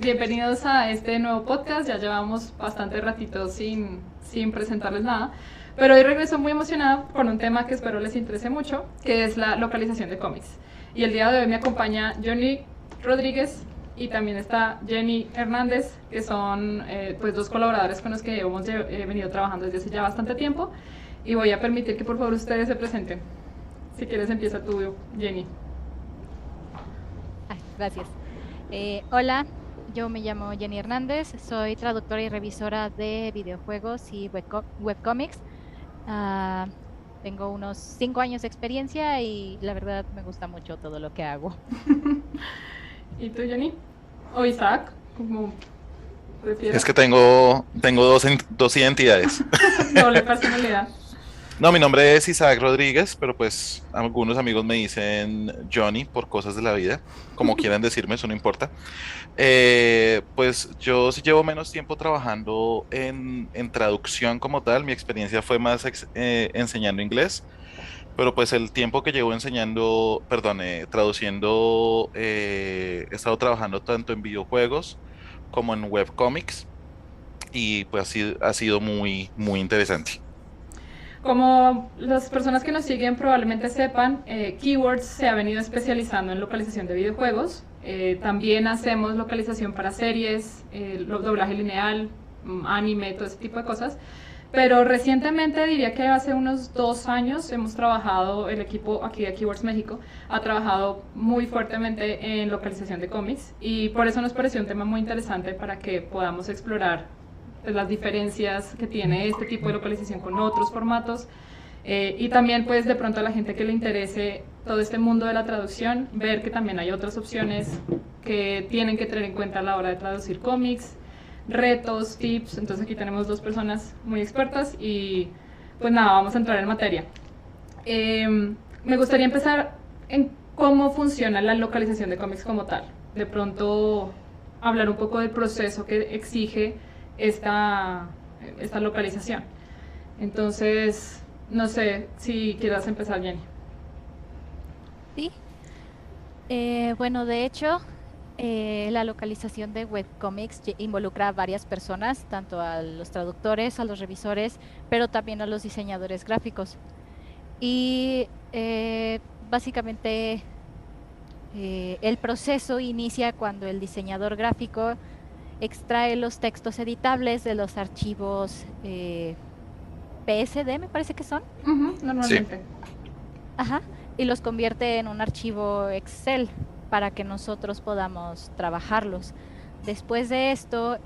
bienvenidos a este nuevo podcast. Ya llevamos bastante ratito sin presentarles nada, pero hoy regreso muy emocionada con un tema que espero les interese mucho, que es la localización de cómics. Y el día de hoy me acompaña Johnny Rodríguez y también está Jenny Hernández, que son pues dos colaboradores con los que hemos venido trabajando desde hace ya bastante tiempo. Y voy a permitir que por favor ustedes se presenten. Si quieres empieza tú, Jenny. Gracias. Hola, yo me llamo Jenny Hernández, soy traductora y revisora de videojuegos y webcomics. Tengo unos 5 años de experiencia y la verdad me gusta mucho todo lo que hago. ¿Y tú, Jenny? ¿O Isaac? Como prefieras. Es que tengo dos identidades. Doble personalidad. No, mi nombre es Isaac Rodríguez, pero pues algunos amigos me dicen Johnny por cosas de la vida, como quieran decirme, eso no importa. Pues yo sí llevo menos tiempo trabajando en traducción como tal, mi experiencia fue más enseñando inglés, pero pues el tiempo que llevo enseñando, perdón, traduciendo, he estado trabajando tanto en videojuegos como en webcomics y pues ha sido muy, muy interesante. Como las personas que nos siguen probablemente sepan, Keywords se ha venido especializando en localización de videojuegos. También hacemos localización para series, doblaje lineal, anime, todo ese tipo de cosas. Pero recientemente, diría que hace unos 2 años, hemos trabajado, el equipo aquí de Keywords México ha trabajado muy fuertemente en localización de cómics y por eso nos pareció un tema muy interesante para que podamos explorar las diferencias que tiene este tipo de localización con otros formatos y también pues de pronto a la gente que le interese todo este mundo de la traducción, ver que también hay otras opciones que tienen que tener en cuenta a la hora de traducir cómics, retos, tips. Entonces aquí tenemos 2 personas muy expertas y pues nada, vamos a entrar en materia. Me gustaría empezar en cómo funciona la localización de cómics como tal, de pronto hablar un poco del proceso que exige esta localización. Entonces, no sé si quieras empezar, Jenny. Sí. Bueno, de hecho, la localización de webcomics involucra a varias personas, tanto a los traductores, a los revisores, pero también a los diseñadores gráficos. Y básicamente el proceso inicia cuando el diseñador gráfico extrae los textos editables de los archivos PSD, me parece que son. Normalmente. Sí. Ajá, y los convierte en un archivo Excel para que nosotros podamos trabajarlos. Después de esto,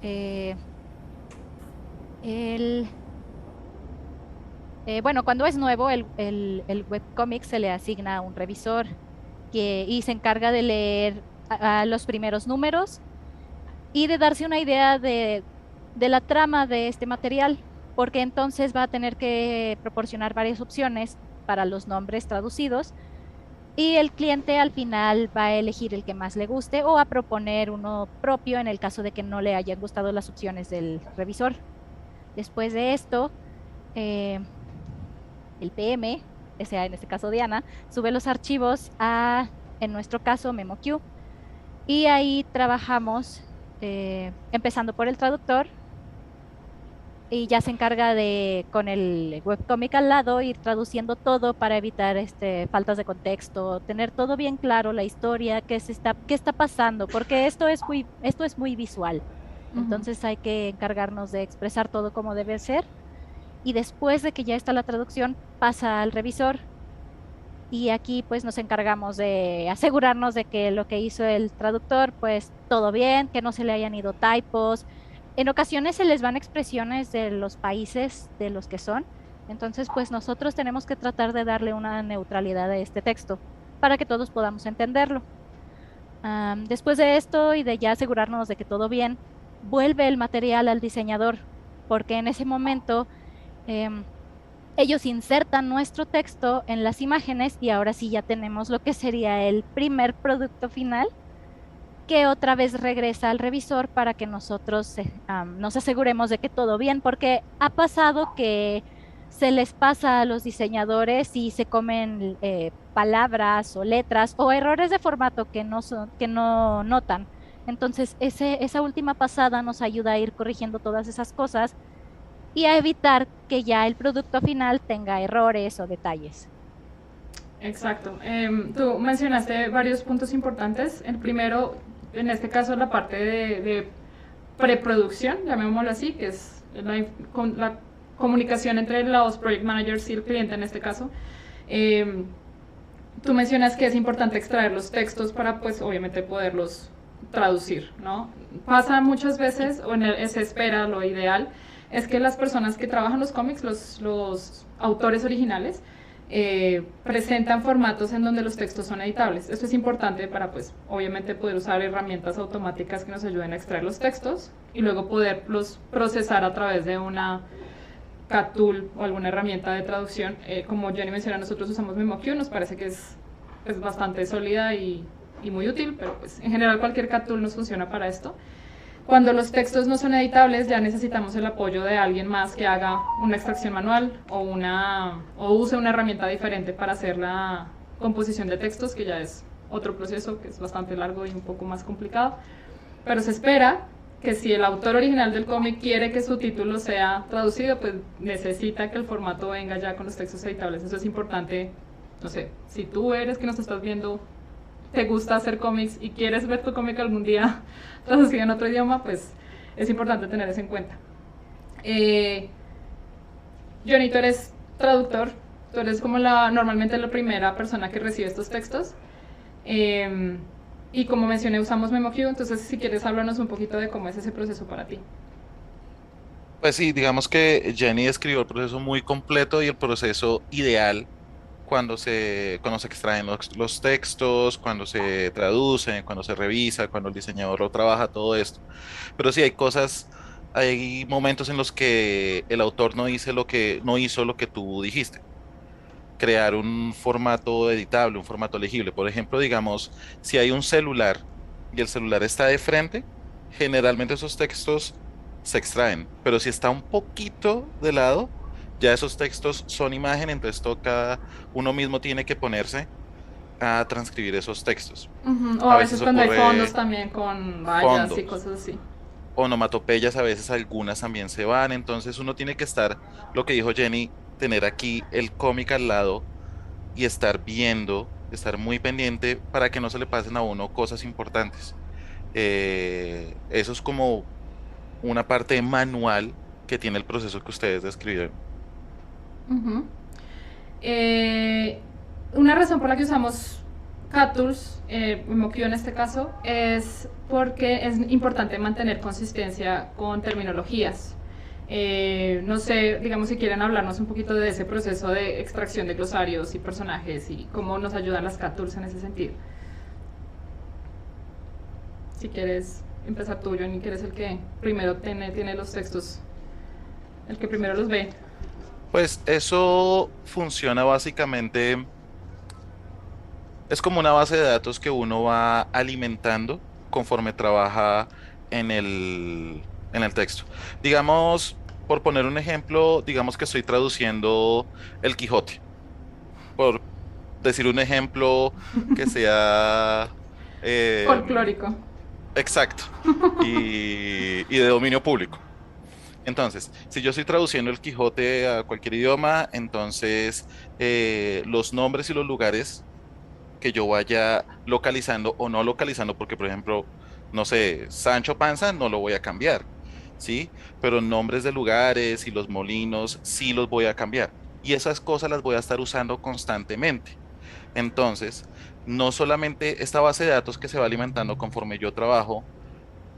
bueno, cuando es nuevo, el webcomic se le asigna a un revisor y se encarga de leer a los primeros números y de darse una idea de la trama de este material, porque entonces va a tener que proporcionar varias opciones para los nombres traducidos y el cliente al final va a elegir el que más le guste o a proponer uno propio en el caso de que no le hayan gustado las opciones del revisor. Después de esto, el PM, o sea, en este caso Diana, sube los archivos a, en nuestro caso, MemoQ, y ahí trabajamos empezando por el traductor y ya se encarga de, con el webcomic al lado, ir traduciendo todo para evitar faltas de contexto, tener todo bien claro, la historia, qué está pasando, porque esto es muy visual. Entonces hay que encargarnos de expresar todo como debe ser. Y después de que ya está la traducción, pasa al revisor. Y aquí pues nos encargamos de asegurarnos de que lo que hizo el traductor, pues todo bien, que no se le hayan ido typos. En ocasiones se les van expresiones de los países de los que son. Entonces pues nosotros tenemos que tratar de darle una neutralidad a este texto para que todos podamos entenderlo. Después de esto y de ya asegurarnos de que todo bien, vuelve el material al diseñador, porque en ese momento ellos insertan nuestro texto en las imágenes y ahora sí ya tenemos lo que sería el primer producto final, que otra vez regresa al revisor para que nosotros nos aseguremos de que todo bien, porque ha pasado que se les pasa a los diseñadores y se comen palabras o letras o errores de formato que no notan. Entonces, esa última pasada nos ayuda a ir corrigiendo todas esas cosas y a evitar que ya el producto final tenga errores o detalles. Exacto. Tú mencionaste varios puntos importantes. El primero, en este caso, la parte de preproducción, llamémoslo así, que es la comunicación entre los project managers y el cliente en este caso. Tú mencionas que es importante extraer los textos para, pues, obviamente poderlos traducir, ¿no? Pasa muchas veces, o se espera, lo ideal, es que las personas que trabajan los cómics, los autores originales, presentan formatos en donde los textos son editables. Esto es importante para, pues, obviamente poder usar herramientas automáticas que nos ayuden a extraer los textos y luego poderlos procesar a través de una CAT tool o alguna herramienta de traducción. Como Jenny menciona, nosotros usamos MemoQ, nos parece que es bastante sólida y muy útil, pero pues en general cualquier CAT tool nos funciona para esto. Cuando los textos no son editables, ya necesitamos el apoyo de alguien más que haga una extracción manual o use una herramienta diferente para hacer la composición de textos, que ya es otro proceso que es bastante largo y un poco más complicado. Pero se espera que si el autor original del cómic quiere que su título sea traducido, pues necesita que el formato venga ya con los textos editables. Eso es importante. No sé, si tú eres que nos estás viendo, te gusta hacer cómics y quieres ver tu cómic algún día traducido en otro idioma, pues es importante tener eso en cuenta. Johnny, tú eres traductor, tú eres como normalmente la primera persona que recibe estos textos. Y como mencioné, usamos MemoQ, entonces si quieres háblanos un poquito de cómo es ese proceso para ti. Pues sí, digamos que Jenny describió el proceso muy completo y el proceso ideal cuando se extraen los textos, cuando se traducen, cuando se revisa, cuando el diseñador lo trabaja, todo esto. Pero sí hay momentos en los que el autor no hizo lo que tú dijiste. Crear un formato editable, un formato legible. Por ejemplo, digamos, si hay un celular y el celular está de frente, generalmente esos textos se extraen, pero si está un poquito de lado, ya esos textos son imagen, entonces uno mismo tiene que ponerse a transcribir esos textos. O A a veces veces cuando hay ocurre fondos también con vallas y fondos, cosas así. onomatopeyas, a veces algunas también se van, entonces uno tiene que estar, lo que dijo Jenny, tener aquí el cómic al lado y estar viendo, estar muy pendiente para que no se le pasen a uno cosas importantes. Eso es como una parte manual que tiene el proceso que ustedes describieron. Ujú. Eh, una razón por la que usamos CAT Tools, MemoQ en este caso, es porque es importante mantener consistencia con terminologías. No sé, digamos, si quieren hablarnos un poquito de ese proceso de extracción de glosarios y personajes y cómo nos ayudan las CAT Tools en ese sentido. Si quieres empezar tú, Johnny, que eres el que primero tiene los textos, el que primero los ve. Pues eso funciona básicamente, es como una base de datos que uno va alimentando conforme trabaja en el texto. Digamos, por poner un ejemplo, digamos que estoy traduciendo El Quijote, por decir un ejemplo que sea Folclórico. exacto y de dominio público. Entonces, si yo estoy traduciendo el Quijote a cualquier idioma, entonces los nombres y los lugares que yo vaya localizando o no localizando, porque por ejemplo, no sé, Sancho Panza no lo voy a cambiar, ¿sí? Pero nombres de lugares y los molinos sí los voy a cambiar. Y esas cosas las voy a estar usando constantemente. Entonces, no solamente esta base de datos que se va alimentando conforme yo trabajo,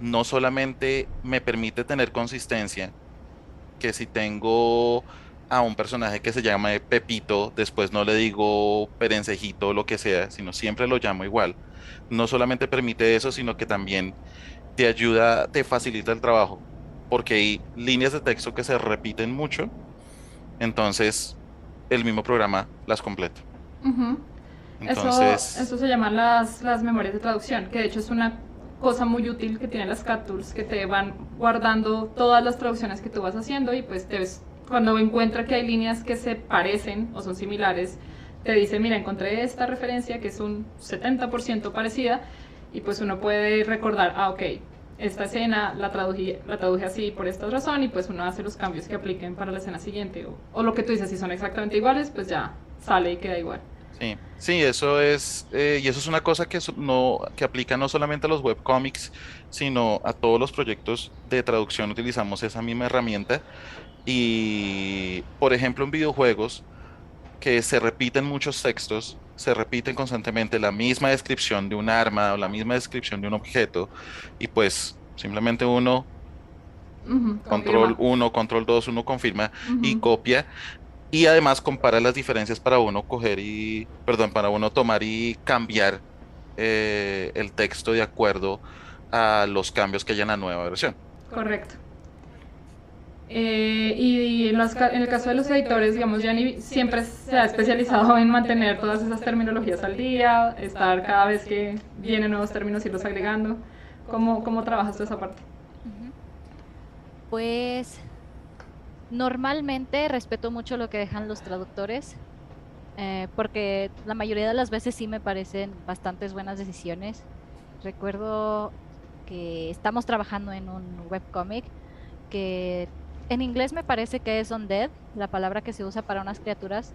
no solamente me permite tener consistencia, que si tengo a un personaje que se llama Pepito, después no le digo Perencejito o lo que sea, sino siempre lo llamo igual. No solamente permite eso, sino que también te ayuda, te facilita el trabajo, porque hay líneas de texto que se repiten mucho, entonces el mismo programa las completa. Ujú. Entonces, Eso se llaman las memorias de traducción, que de hecho es una cosa muy útil que tienen las CAT Tools, que te van guardando todas las traducciones que tú vas haciendo y pues cuando encuentra que hay líneas que se parecen o son similares, te dice, mira, encontré esta referencia que es un 70% parecida y pues uno puede recordar, ok, esta escena la traduje así por esta razón y pues uno hace los cambios que apliquen para la escena siguiente o lo que tú dices, si son exactamente iguales, pues ya sale y queda igual. Sí, sí, eso es, y eso es una cosa que, que aplica no solamente a los webcomics, sino a todos los proyectos de traducción utilizamos esa misma herramienta. Y, por ejemplo, en videojuegos, que se repiten muchos textos, se repiten constantemente la misma descripción de un arma o la misma descripción de un objeto, y pues simplemente uno, control Confirma. uno control 2 uno confirma y Ujú. copia. Y además compara las diferencias para uno coger y, perdón, para uno tomar y cambiar el texto de acuerdo a los cambios que hay en la nueva versión. Correcto. Y en el caso de los editores, digamos, Gianni siempre se ha especializado en mantener todas esas terminologías al día, estar cada vez que vienen nuevos términos irlos agregando. ¿Cómo trabajas tú esa parte? Ujú. Pues normalmente respeto mucho lo que dejan los traductores, porque la mayoría de las veces sí me parecen bastantes buenas decisiones. Recuerdo que estamos trabajando en un webcomic que en inglés me parece que es undead, la palabra que se usa para unas criaturas,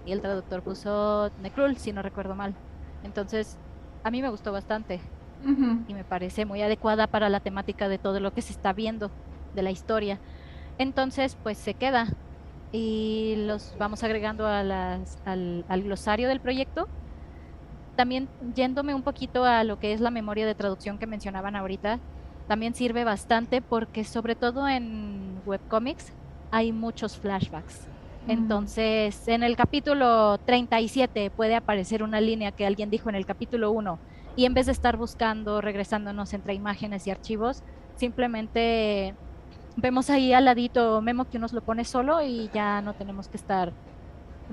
y el traductor puso necrul, si no recuerdo mal. Entonces, a mí me gustó bastante Ujú. y me parece muy adecuada para la temática de todo lo que se está viendo de la historia. Entonces, pues se queda y los vamos agregando al glosario del proyecto. También yéndome un poquito a lo que es la memoria de traducción que mencionaban ahorita, también sirve bastante porque sobre todo en webcomics hay muchos flashbacks. Entonces, en el capítulo 37 puede aparecer una línea que alguien dijo en el capítulo 1 y en vez de estar buscando, regresándonos entre imágenes y archivos, simplemente vemos ahí al ladito Memo que nos lo pone solo y ya no tenemos que estar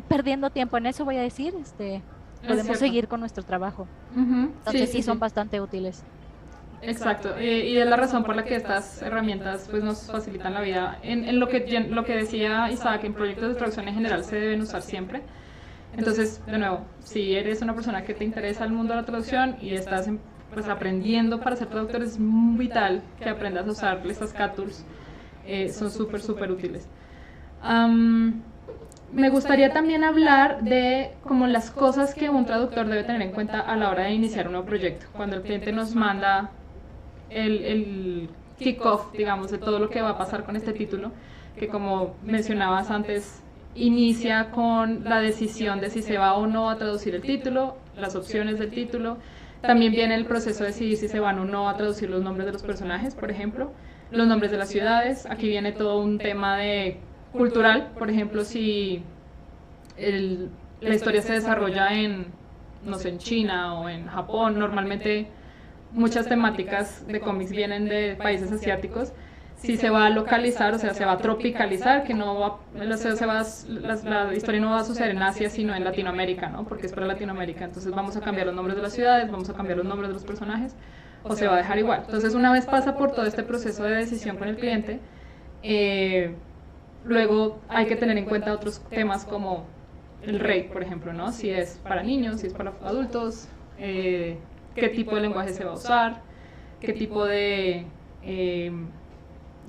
perdiendo tiempo en eso, voy a decir, Es podemos cierto. seguir con nuestro trabajo. Ujú. Sí, Entonces sí, sí son sí. bastante útiles. Exacto, y es la razón por la que estas herramientas pues, nos facilitan la vida. En lo que decía Isaac, en proyectos de traducción en general se deben usar siempre. Entonces, de nuevo, si eres una persona que te interesa el mundo de la traducción y estás pues, aprendiendo para ser traductor, es muy vital que aprendas a usar estas cat tools. Son súper, súper útiles. Me gustaría también hablar de como las cosas que un traductor debe tener en cuenta a la hora de iniciar un nuevo proyecto. Cuando el cliente nos manda el kick-off, digamos, de todo lo que va a pasar con este título, que como mencionabas antes, inicia con la decisión de si se va o no a traducir el título, las opciones del título. También viene el proceso de decidir si se van o no a traducir los nombres de los personajes, por ejemplo, los nombres de las ciudades. Aquí viene todo un tema de cultural, por ejemplo, si la historia se desarrolla en, no sé, en China o en Japón, normalmente muchas temáticas de cómics vienen de países asiáticos. Si se va a localizar, o sea, se va a tropicalizar, que no va, la historia no va a suceder en Asia, sino en Latinoamérica, ¿no? Porque es para Latinoamérica. Entonces vamos a cambiar los nombres de las ciudades, vamos a cambiar los nombres de los personajes, o se va a dejar igual. Entonces, una vez pasa por todo este proceso de decisión con el cliente, luego hay que tener en cuenta otros temas como el rate, por ejemplo, ¿no? Si es para niños, si es para adultos, qué tipo de lenguaje se va a usar, qué tipo de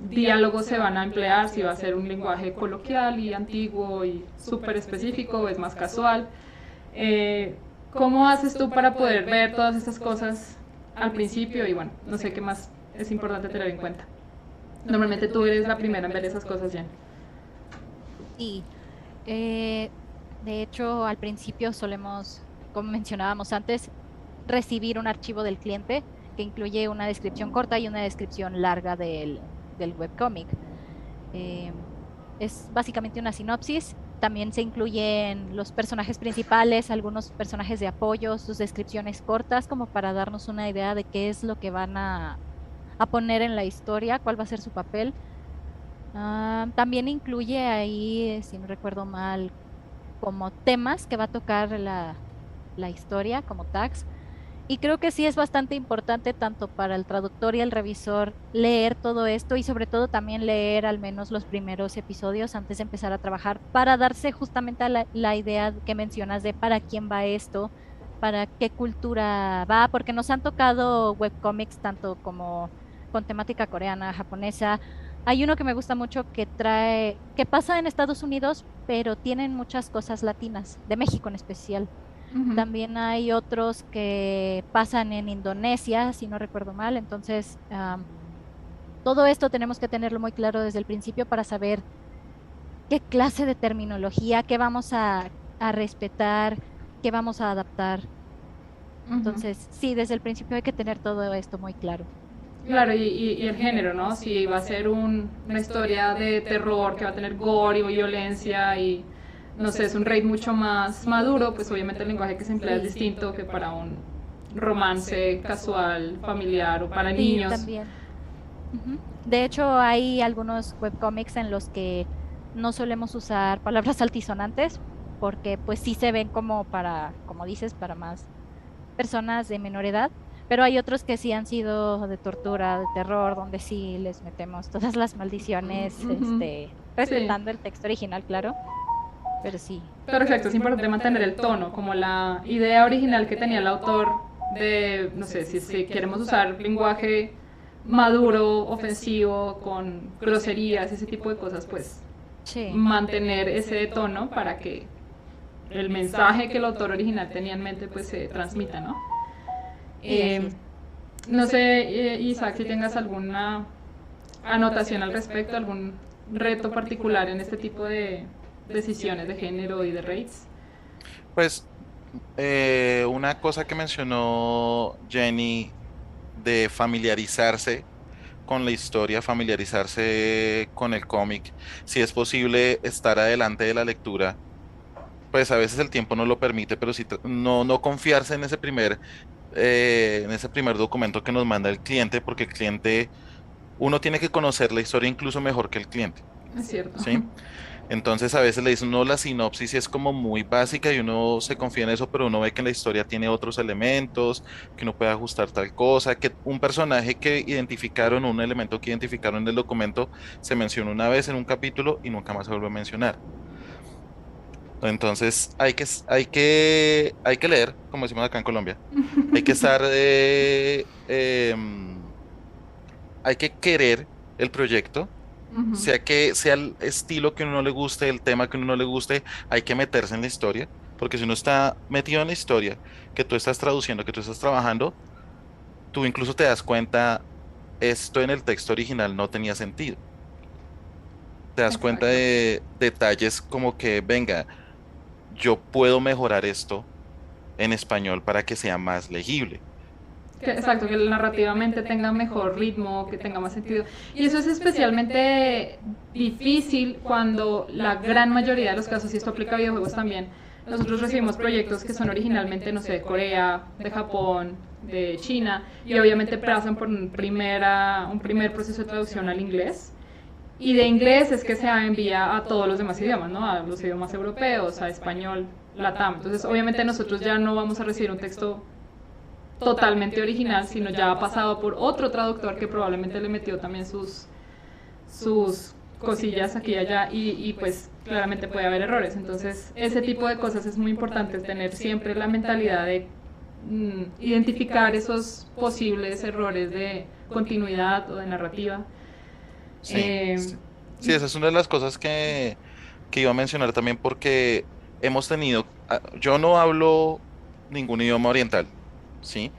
diálogos se van a emplear, si va a ser un lenguaje coloquial y antiguo y súper específico o es más casual. ¿Cómo haces tú para poder ver todas estas cosas al principio? Y bueno, no sé qué más es importante tener en cuenta. Normalmente tú eres la primera en ver esas cosas, Jen. Sí, de hecho al principio solemos, como mencionábamos antes, recibir un archivo del cliente que incluye una descripción corta y una descripción larga del webcomic. Es básicamente una sinopsis. También se incluyen los personajes principales, algunos personajes de apoyo, sus descripciones cortas, como para darnos una idea de qué es lo que van a poner en la historia, cuál va a ser su papel. También incluye ahí, si no recuerdo mal, como temas que va a tocar la historia, como tags. Y creo que sí es bastante importante tanto para el traductor y el revisor leer todo esto y sobre todo también leer al menos los primeros episodios antes de empezar a trabajar para darse justamente a la idea que mencionas de para quién va esto, para qué cultura va, porque nos han tocado webcomics tanto como con temática coreana, japonesa. Hay uno que me gusta mucho que pasa en Estados Unidos, pero tienen muchas cosas latinas, de México en especial. Ujú. También hay otros que pasan en Indonesia, si no recuerdo mal. Entonces, todo esto tenemos que tenerlo muy claro desde el principio para saber qué clase de terminología, qué vamos a respetar, qué vamos a adaptar. Ujú. Entonces, sí, desde el principio hay que tener todo esto muy claro. Claro, y el género, ¿no? Si va a ser una historia de terror que va a tener gore y violencia y, no sé, es un rate mucho más maduro, pues obviamente el lenguaje que se emplea es Sí, distinto que para un romance casual, familiar o para sí, niños. también. Ujú. De hecho, hay algunos webcomics en los que no solemos usar palabras altisonantes porque pues sí se ven como para, como dices, para más personas de menor edad, pero hay otros que sí han sido de tortura, de terror, donde sí les metemos todas las maldiciones, Ujú. Sí, respetando el texto original, claro, pero sí. pero exacto, es importante mantener el tono, como la idea original que tenía el autor de, no sé, si queremos usar lenguaje maduro, ofensivo, con groserías, ese tipo de cosas, pues Sí, mantener ese tono para que el mensaje que el autor original tenía en mente pues se transmita, ¿no? sí, así Eh, es. no sé, Isaac, si tengas alguna anotación al respecto, algún reto particular en este tipo de decisiones de género y de rates. Pues una cosa que mencionó Jenny de familiarizarse con la historia, familiarizarse con el cómic, si es posible estar adelante de la lectura, pues a veces el tiempo no lo permite, pero sí no confiarse en ese primer documento que nos manda el cliente, porque el cliente, uno tiene que conocer la historia incluso mejor que el cliente, Es cierto. ¿sí? Entonces a veces le dicen, no, la sinopsis es como muy básica y uno se confía en eso, pero uno ve que la historia tiene otros elementos, que uno puede ajustar tal cosa, que un personaje que identificaron, un elemento que identificaron en el documento, se mencionó una vez en un capítulo y nunca más se vuelve a mencionar. Entonces hay que leer, como decimos acá en Colombia. Hay que estar, hay que querer el proyecto, Ujú. sea que sea el estilo que a uno no le guste, el tema que a uno no le guste, hay que meterse en la historia, porque si uno está metido en la historia, que tú estás traduciendo, que tú estás trabajando, tú incluso te das cuenta, esto en el texto original no tenía sentido. Te das cuenta Exacto. de detalles como que, venga, yo puedo mejorar esto en español para que sea más legible. Exacto, que narrativamente tenga mejor ritmo, que tenga más sentido. Y eso es especialmente difícil cuando la gran mayoría de los casos, y esto aplica a videojuegos también, nosotros recibimos proyectos que son originalmente, no sé, de Corea, de Japón, de China, y obviamente pasan por un primer proceso de traducción al inglés. Y de inglés es que se envía a todos los demás idiomas, ¿no? A los idiomas europeos, a español, latam. Entonces, obviamente nosotros ya no vamos a recibir un texto totalmente original, sino ya ha pasado por otro traductor que probablemente le metió también sus cosillas aquí y allá y pues claramente puede haber errores. Entonces ese tipo de cosas es muy importante, tener siempre la mentalidad de identificar esos posibles errores de continuidad o de narrativa. Sí, Eh, sí. Sí, esa es una de las cosas que iba a mencionar también porque hemos tenido, yo no hablo ningún idioma oriental, ¿sí?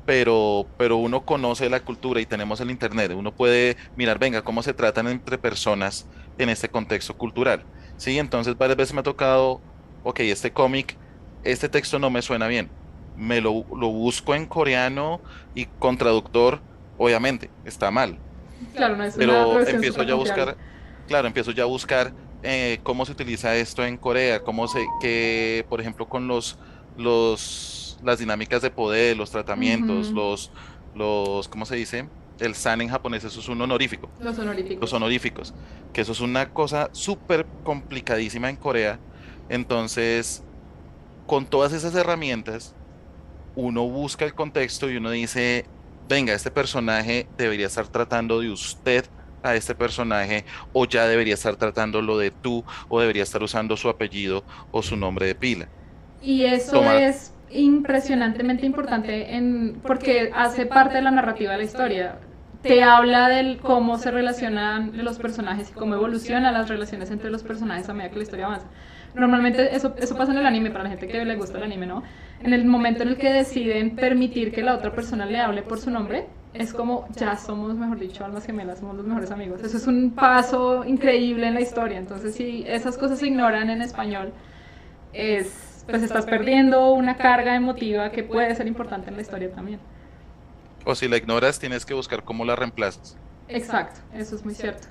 Pero uno conoce la cultura y tenemos el internet, uno puede mirar, venga, cómo se tratan entre personas en este contexto cultural, ¿sí? Entonces varias veces me ha tocado, ok, este cómic, este texto no me suena bien, lo busco en coreano y con traductor, obviamente, está mal, claro, no es una pero traducción empiezo súper ya a confiable. buscar, claro, empiezo ya a buscar cómo se utiliza esto en Corea, que, por ejemplo, con las dinámicas de poder, los tratamientos, Ujú. ¿cómo se dice? El san en japonés, eso es un honorífico, Los los honoríficos. honoríficos, que eso es una cosa súper complicadísima en Corea. Entonces, con todas esas herramientas, uno busca el contexto y uno dice, venga, este personaje debería estar tratando de usted a este personaje o ya debería estar tratándolo de tú o debería estar usando su apellido o su nombre de pila. Y eso Tomar, es impresionantemente importante porque hace parte de la narrativa de la historia. Te habla del cómo se relacionan los personajes y cómo evolucionan las relaciones entre los personajes a medida que la historia avanza. Normalmente eso pasa en el anime, para la gente que le gusta el anime, ¿no? En el momento en el que deciden permitir que la otra persona le hable por su nombre, es como, ya somos, mejor dicho, almas gemelas, somos los mejores amigos. Eso es un paso increíble en la historia. Entonces, si esas cosas se ignoran en español, pues estás perdiendo una carga emotiva que puede ser importante en la historia también. O si la ignoras, tienes que buscar cómo la reemplazas. Exacto, eso es muy cierto.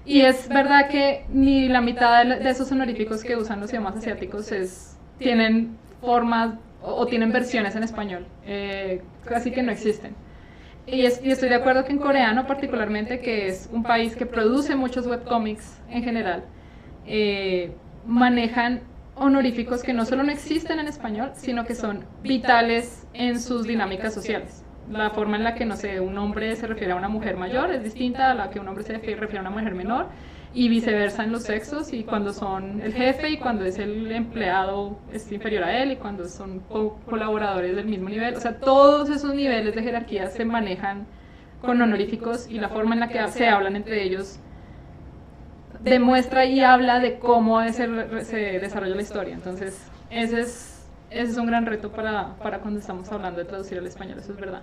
Y es verdad que ni la mitad de esos honoríficos que usan los idiomas asiáticos tienen formas o tienen versiones en español. Casi que no existen. Y estoy de acuerdo que en coreano particularmente, que es un país que produce muchos webcomics en general, manejan honoríficos que no solo no existen en español, sino que son vitales en sus dinámicas sociales. La forma en la que, no sé, un hombre se refiere a una mujer mayor es distinta a la que un hombre se refiere a una mujer menor, y viceversa en los sexos, y cuando son el jefe y cuando es el empleado es inferior a él, y cuando son colaboradores del mismo nivel. O sea, todos esos niveles de jerarquía se manejan con honoríficos, y la forma en la que se hablan entre ellos demuestra y habla de cómo se desarrolla la historia. Entonces, ese es un gran reto para cuando estamos hablando de traducir al español, eso es verdad.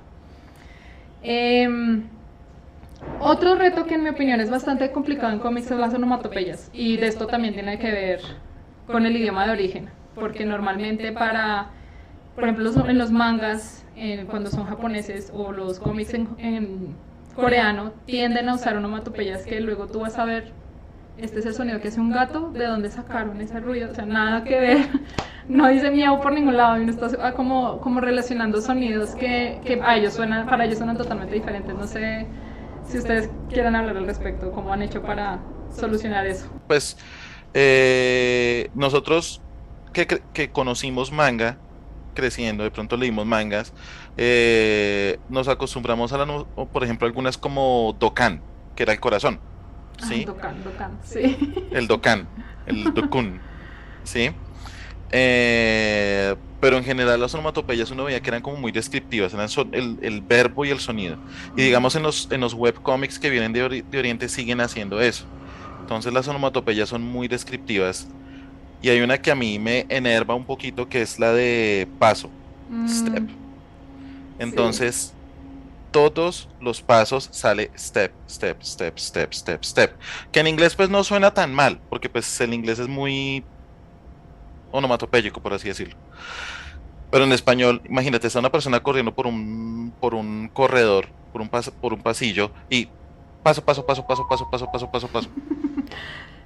Otro reto que en mi opinión es bastante complicado en cómics son las onomatopeyas, y de esto también tiene que ver con el idioma de origen, porque normalmente por ejemplo, en los mangas, cuando son japoneses, o los cómics en coreano, tienden a usar onomatopeyas que luego tú vas a ver, este es el sonido que hace un gato, ¿de dónde sacaron ese ruido? O sea, nada que ver, no dice miau por ningún lado, y uno está como relacionando sonidos que para ellos suenan totalmente diferentes. No sé si ustedes quieran hablar al respecto, cómo han hecho para solucionar eso. Pues nosotros que conocimos manga, creciendo, de pronto leímos mangas, nos acostumbramos por ejemplo, algunas como Dokkan, que era el corazón, ¿sí? Dokkan, sí. El Dokkan, el Dokun, ¿sí? Pero en general las onomatopeyas uno veía que eran como muy descriptivas, eran el verbo y el sonido. Y digamos en los webcomics que vienen de Oriente siguen haciendo eso. Entonces las onomatopeyas son muy descriptivas. Y hay una que a mí me enerva un poquito, que es la de paso, step. Entonces, sí, todos los pasos sale step, step, step, step, step, step. Que en inglés pues no suena tan mal, porque pues el inglés es muy onomatopéyico, por así decirlo. Pero en español, imagínate, está una persona corriendo por un corredor, por un pasillo, y paso, paso, paso, paso, paso, paso, paso, paso, paso.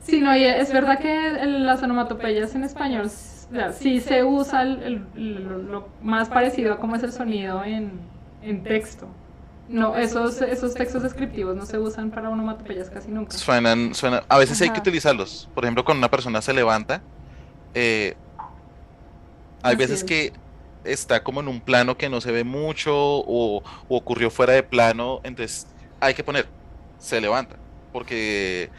Sí, no, y es verdad que las onomatopeyas en español, sí se usa lo más parecido a cómo es el sonido en texto. No, esos textos descriptivos no se usan para onomatopeyas casi nunca. Suenan, a veces hay que utilizarlos. Por ejemplo, cuando una persona se levanta, hay veces que está como en un plano que no se ve mucho, o ocurrió fuera de plano, entonces hay que poner, se levanta, porque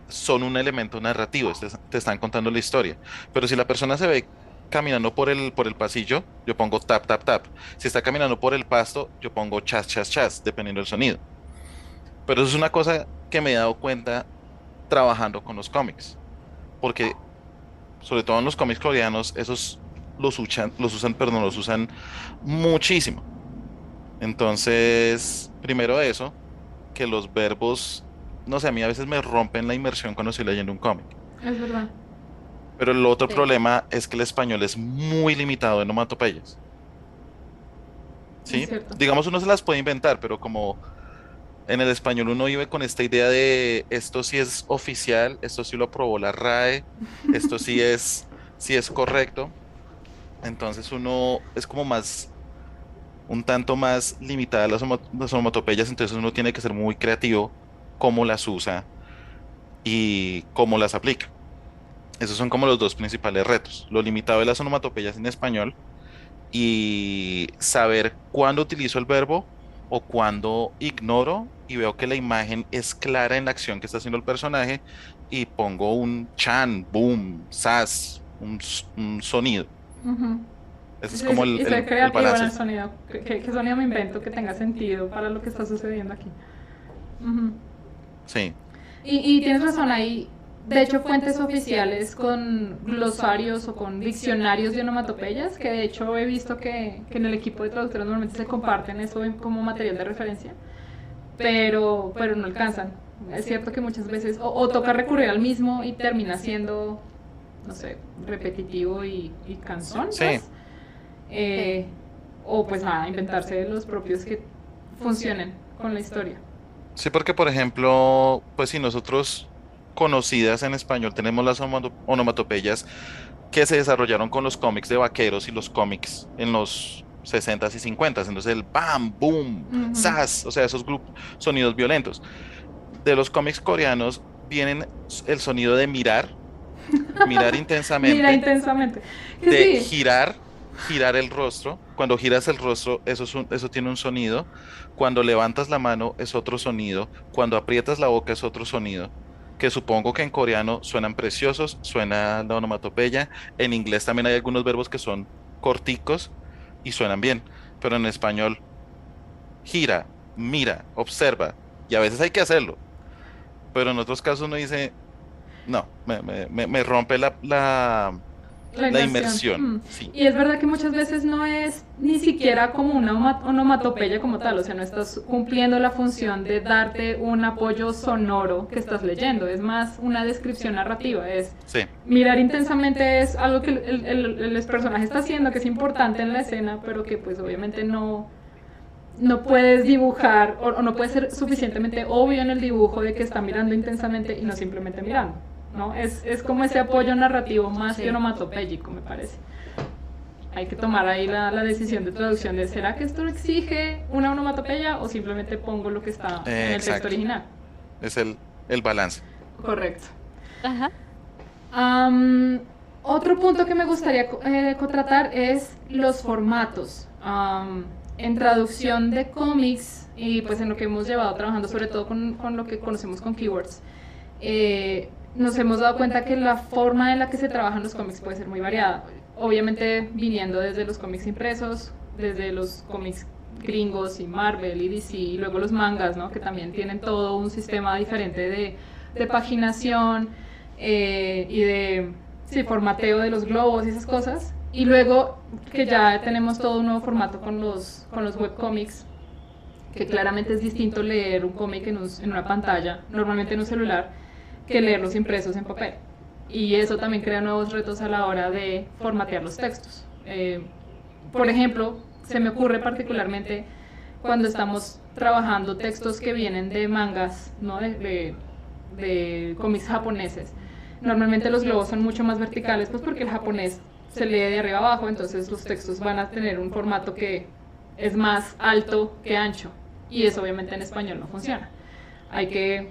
son un elemento narrativo, te están contando la historia. Pero si la persona se ve caminando por el pasillo, yo pongo tap, tap, tap. Si está caminando por el pasto, yo pongo chas, chas, chas, dependiendo del sonido. Pero eso es una cosa que me he dado cuenta trabajando con los cómics, porque sobre todo en los cómics coreanos, esos los usan muchísimo. Entonces, primero eso, que los verbos, no sé, a mí a veces me rompen la inmersión cuando estoy leyendo un cómic. Es verdad. Pero el otro problema es que el español es muy limitado en onomatopeyas. ¿Sí? Digamos, uno se las puede inventar, pero como en el español uno vive con esta idea de esto sí es oficial, esto sí lo aprobó la RAE, esto sí es correcto. Entonces uno es como un tanto más limitada las onomatopeyas, entonces uno tiene que ser muy creativo cómo las usa y cómo las aplica. Esos son como los dos principales retos, lo limitado de las onomatopeyas en español y saber cuándo utilizo el verbo o cuándo ignoro y veo que la imagen es clara en la acción que está haciendo el personaje y pongo un chan, boom, sas, un sonido. Ese Y es como soy, y soy el creativa en el balance. sonido. ¿Qué sonido me invento que tenga sentido para lo que está sucediendo aquí? Ujú. Sí, Y tienes razón, hay de hecho fuentes oficiales con glosarios o con diccionarios de onomatopeyas, que de hecho he visto que en el equipo de traductores normalmente se comparten eso como material de referencia, pero no alcanzan. Es cierto que muchas veces o toca recurrir al mismo y termina siendo, no sé, repetitivo y cansón, sí, pues. Eh, o pues nada, inventarse los propios que funcionen con la historia. sí, porque por ejemplo, pues si nosotros conocidas en español tenemos las onomatopeyas que se desarrollaron con los cómics de vaqueros y los cómics en los 60s y 50s, entonces el bam, boom, Ujú. sas, o sea, esos grupos, sonidos violentos. De los cómics coreanos vienen el sonido de mirar, mirar Mira intensamente, intensamente. Que de sí, girar, girar el rostro. Cuando giras el rostro, eso tiene un sonido. Cuando levantas la mano es otro sonido. Cuando aprietas la boca es otro sonido. Que supongo que en coreano suenan preciosos, suena la onomatopeya. En inglés también hay algunos verbos que son corticos y suenan bien. Pero en español, gira, mira, observa. Y a veces hay que hacerlo. Pero en otros casos uno dice, no, me rompe la la inmersión. inmersión. Sí, Y es verdad que muchas veces no es ni siquiera como una onomatopeya como tal, o sea, no estás cumpliendo la función de darte un apoyo sonoro que estás leyendo, es más una descripción narrativa, es sí. mirar intensamente es algo que el personaje está haciendo, que es importante en la escena, pero que pues obviamente no puedes dibujar o no puede ser suficientemente obvio en el dibujo de que está mirando intensamente y no simplemente mirando. ¿No? Es como ese apoyo narrativo más que Sí. onomatopéyico, me parece. Hay que tomar ahí la decisión de traducción de ¿será que esto exige una onomatopeya o simplemente pongo lo que está en el texto Exacto, original? es el balance. Correcto. Ajá. Am, Otro punto que me gustaría tratar es los formatos. En traducción de cómics y pues en lo que hemos llevado trabajando sobre todo con lo que conocemos con keywords, nos hemos dado cuenta que la forma en la que se trabajan los cómics puede ser muy variada. Obviamente viniendo desde los cómics impresos, desde los cómics gringos y Marvel y DC, y luego los mangas, ¿no? Que también tienen todo un sistema diferente de paginación y de sí, formateo de los globos y esas cosas. Y luego que ya tenemos todo un nuevo formato con los webcomics, que claramente es distinto leer un cómic en una pantalla, normalmente en un celular, que leerlos impresos en papel. Y eso también crea nuevos retos a la hora de formatear los textos. Por ejemplo, se me ocurre particularmente cuando estamos trabajando textos que vienen de mangas, ¿no? de cómics japoneses. Normalmente los globos son mucho más verticales, pues porque el japonés se lee de arriba abajo, entonces los textos van a tener un formato que es más alto que ancho. Y eso obviamente en español no funciona. Hay que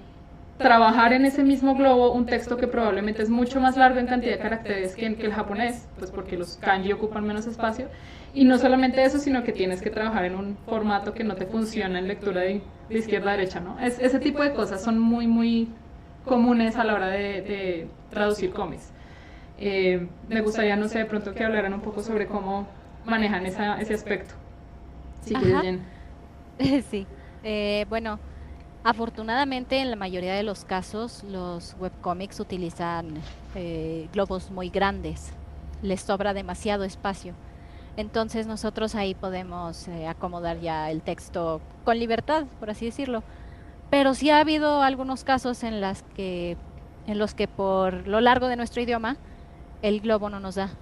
trabajar en ese mismo globo un texto que probablemente es mucho más largo en cantidad de caracteres que el japonés, pues porque los kanji ocupan menos espacio. Y no solamente eso, sino que tienes que trabajar en un formato que no te funciona en lectura de izquierda a derecha, ¿no? Ese tipo de cosas son muy, muy comunes a la hora de traducir cómics. Me gustaría, no sé, de pronto que hablaran un poco sobre cómo manejan ese aspecto. Si quieres, Ajá. Jen. Sí. Bueno, afortunadamente en la mayoría de los casos los webcomics utilizan globos muy grandes. Les sobra demasiado espacio. Entonces nosotros ahí podemos acomodar ya el texto con libertad, por así decirlo. Pero sí ha habido algunos casos en los que por lo largo de nuestro idioma el globo no nos da.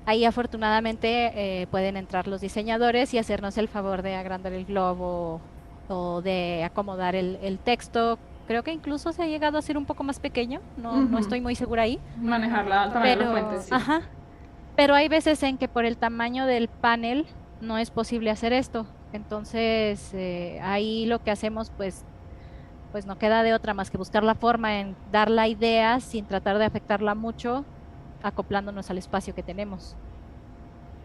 Ahí afortunadamente pueden entrar los diseñadores y hacernos el favor de agrandar el globo o de acomodar el texto. Creo que incluso se ha llegado a ser un poco más pequeño, no Ujú. estoy muy segura ahí, Manejar el tamaño de la fuente, pero, sí. ajá, pero hay veces en que por el tamaño del panel no es posible hacer esto. Entonces, ahí lo que hacemos, pues no queda de otra más que buscar la forma en dar la idea sin tratar de afectarla mucho, acoplándonos al espacio que tenemos.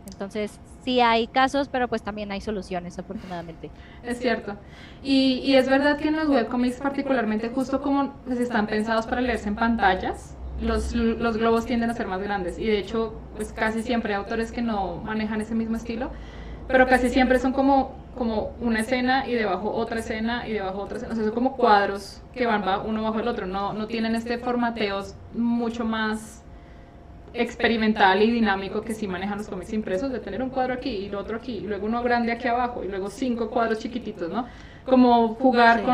Entonces, sí hay casos, pero pues también hay soluciones, afortunadamente. Es cierto. Y es verdad que en los webcomics particularmente, justo como pues, están pensados para leerse en pantallas, los globos tienden a ser más grandes y de hecho pues casi siempre hay autores que no manejan ese mismo estilo, pero casi siempre son como una escena y debajo otra escena y debajo otra escena, o sea, son como cuadros que van uno bajo el otro, no tienen este formateo mucho más experimental y dinámico que sí manejan los cómics impresos, de tener un cuadro aquí y el otro aquí, y luego uno grande aquí abajo y luego 5 cuadros chiquititos, ¿no? Como jugar Sí.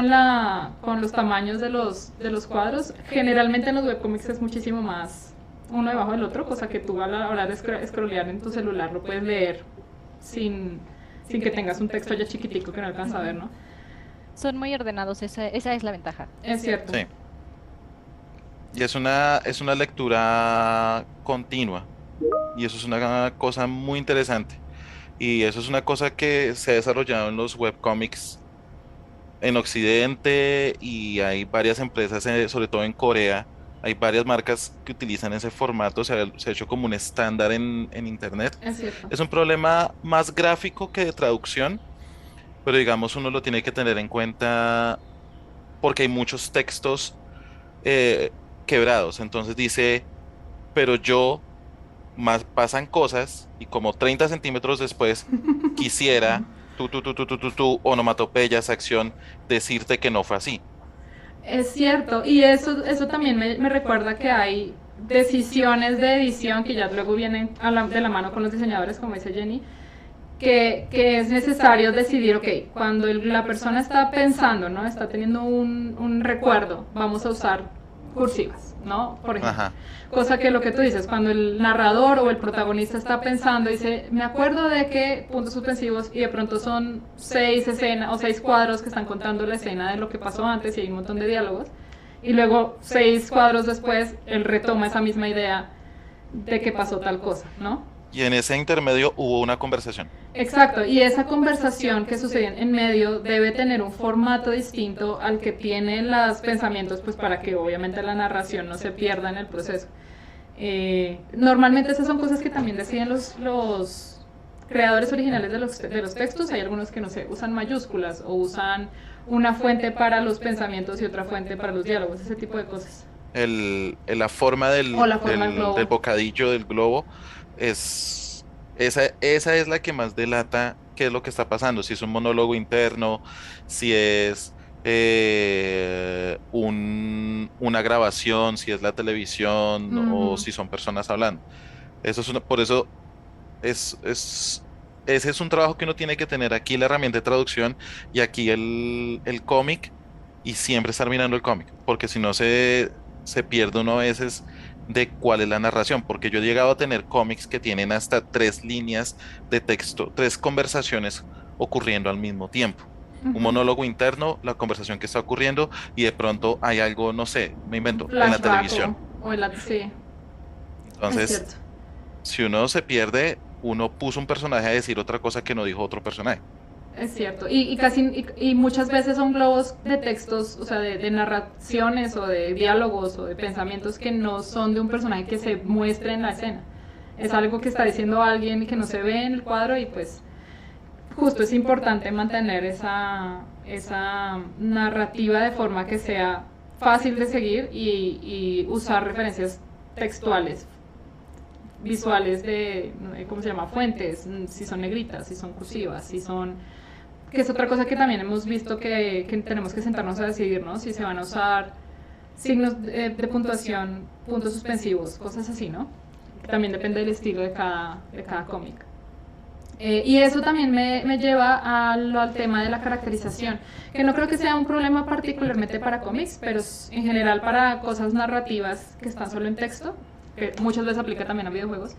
con los tamaños de los cuadros. Generalmente en los webcomics es muchísimo más uno debajo del otro, cosa que tú a la hora de scrollear en tu celular lo puedes leer sin que tengas un texto ya chiquitico que no alcanza a ver, ¿no? Son muy ordenados, esa es la ventaja. Es cierto. Sí. Y es una lectura continua. Y eso es una cosa muy interesante. Y eso es una cosa que se ha desarrollado en los webcomics en Occidente y hay varias empresas, sobre todo en Corea, hay varias marcas que utilizan ese formato, se ha hecho como un estándar en Internet. Es cierto. Es un problema más gráfico que de traducción, pero digamos uno lo tiene que tener en cuenta porque hay muchos textos eh, quebrados. Entonces dice, pero yo, más pasan cosas y como 30 centímetros después quisiera, onomatopeyas, acción, decirte que no fue así. Es cierto, y eso también me recuerda que hay decisiones de edición que ya luego vienen de la mano con los diseñadores, como dice Jenny, que es necesario decidir, ok, cuando la persona está pensando, ¿no? Está teniendo un recuerdo, vamos a usar cursivas, ¿no? Por ejemplo. Ajá. Cosa que lo que tú dices, cuando el narrador o el protagonista está pensando, dice, me acuerdo de que puntos suspensivos y de pronto son 6 escenas o 6 cuadros que están contando la escena de lo que pasó antes y hay un montón de diálogos. Y luego 6 cuadros después, él retoma esa misma idea de que pasó tal cosa, ¿no? Y en ese intermedio hubo una conversación. Exacto, y esa conversación que sucede en medio debe tener un formato distinto al que tienen los pensamientos, pues para que obviamente la narración no se pierda en el proceso. Normalmente esas son cosas que también deciden los creadores originales de los textos. Hay algunos que no sé, usan mayúsculas o usan una fuente para los pensamientos y otra fuente para los diálogos, ese tipo de cosas. La forma O la forma del globo. del bocadillo del globo esa es la que más delata qué es lo que está pasando, si es un monólogo interno, si es una grabación, si es la televisión o si son personas hablando. Eso es por eso ese es un trabajo que uno tiene que tener aquí la herramienta de traducción y aquí el cómic y siempre estar mirando el cómic, porque si no se pierde uno a veces de cuál es la narración, porque yo he llegado a tener cómics que tienen hasta 3 líneas de texto, 3 conversaciones ocurriendo al mismo tiempo. Un monólogo interno, la conversación que está ocurriendo y de pronto hay algo, no sé, me invento, en la Flashback televisión. o en la, sí, es Entonces, cierto. si uno se pierde, uno puso un personaje a decir otra cosa que no dijo otro personaje. Es cierto, y muchas veces son globos de textos, o sea, de narraciones o de diálogos o de pensamientos que no son de un personaje que se muestre en la escena. Es algo que está diciendo alguien que no se ve en el cuadro y pues justo es importante mantener esa narrativa de forma que sea fácil de seguir y usar referencias textuales, visuales de, ¿cómo se llama? Fuentes, si son negritas, si son cursivas, si son... que es otra cosa que también hemos visto que tenemos que sentarnos a decidir, ¿no? Si se van a usar signos de puntuación, puntos suspensivos, cosas así, ¿no? También depende del estilo de cada cómic. Y eso también me lleva al tema de la caracterización, que no creo que sea un problema particularmente para cómics, pero en general para cosas narrativas que están solo en texto, que muchas veces aplica también a videojuegos,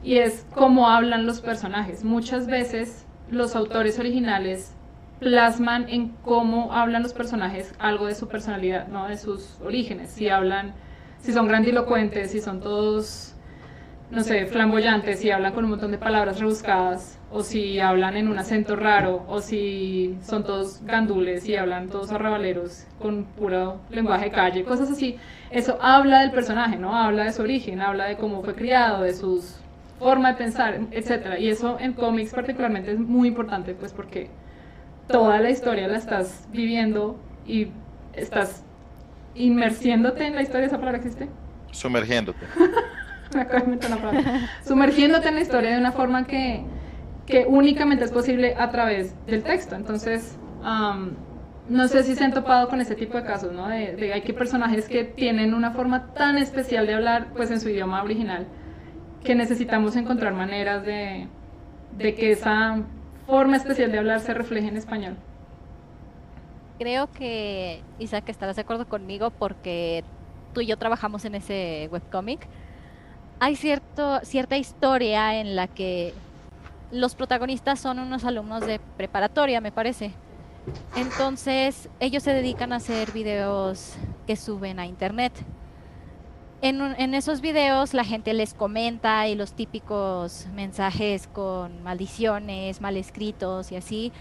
y es cómo hablan los personajes. Muchas veces los autores originales plasman en cómo hablan los personajes algo de su personalidad, ¿no? De sus orígenes, si son grandilocuentes, si son todos, no sé, flamboyantes, si hablan con un montón de palabras rebuscadas, o si hablan en un acento raro, o si son todos gandules y hablan todos arrabaleros con puro lenguaje de calle, cosas así. Eso habla del personaje, ¿no? Habla de su origen, habla de cómo fue criado, de sus forma de pensar, etcétera. Y eso en cómics particularmente es muy importante, pues porque toda la historia la estás viviendo y estás inmersiéndote en la historia. ¿Esa palabra existe? Sumergiéndote. Me acabo de inventar una palabra. Sumergiéndote en la historia de una forma que únicamente es posible a través del texto. Entonces, no sé si se han topado con ese tipo de casos, ¿no? De hay que personajes que tienen una forma tan especial de hablar, pues en su idioma original, que necesitamos encontrar maneras de que esa forma especial de hablar se refleje en español. Creo que, Isaac, estarás de acuerdo conmigo porque tú y yo trabajamos en ese webcómic. Hay cierta historia en la que los protagonistas son unos alumnos de preparatoria, me parece. Entonces, ellos se dedican a hacer videos que suben a internet. En esos videos la gente les comenta y los típicos mensajes con maldiciones, mal escritos y así,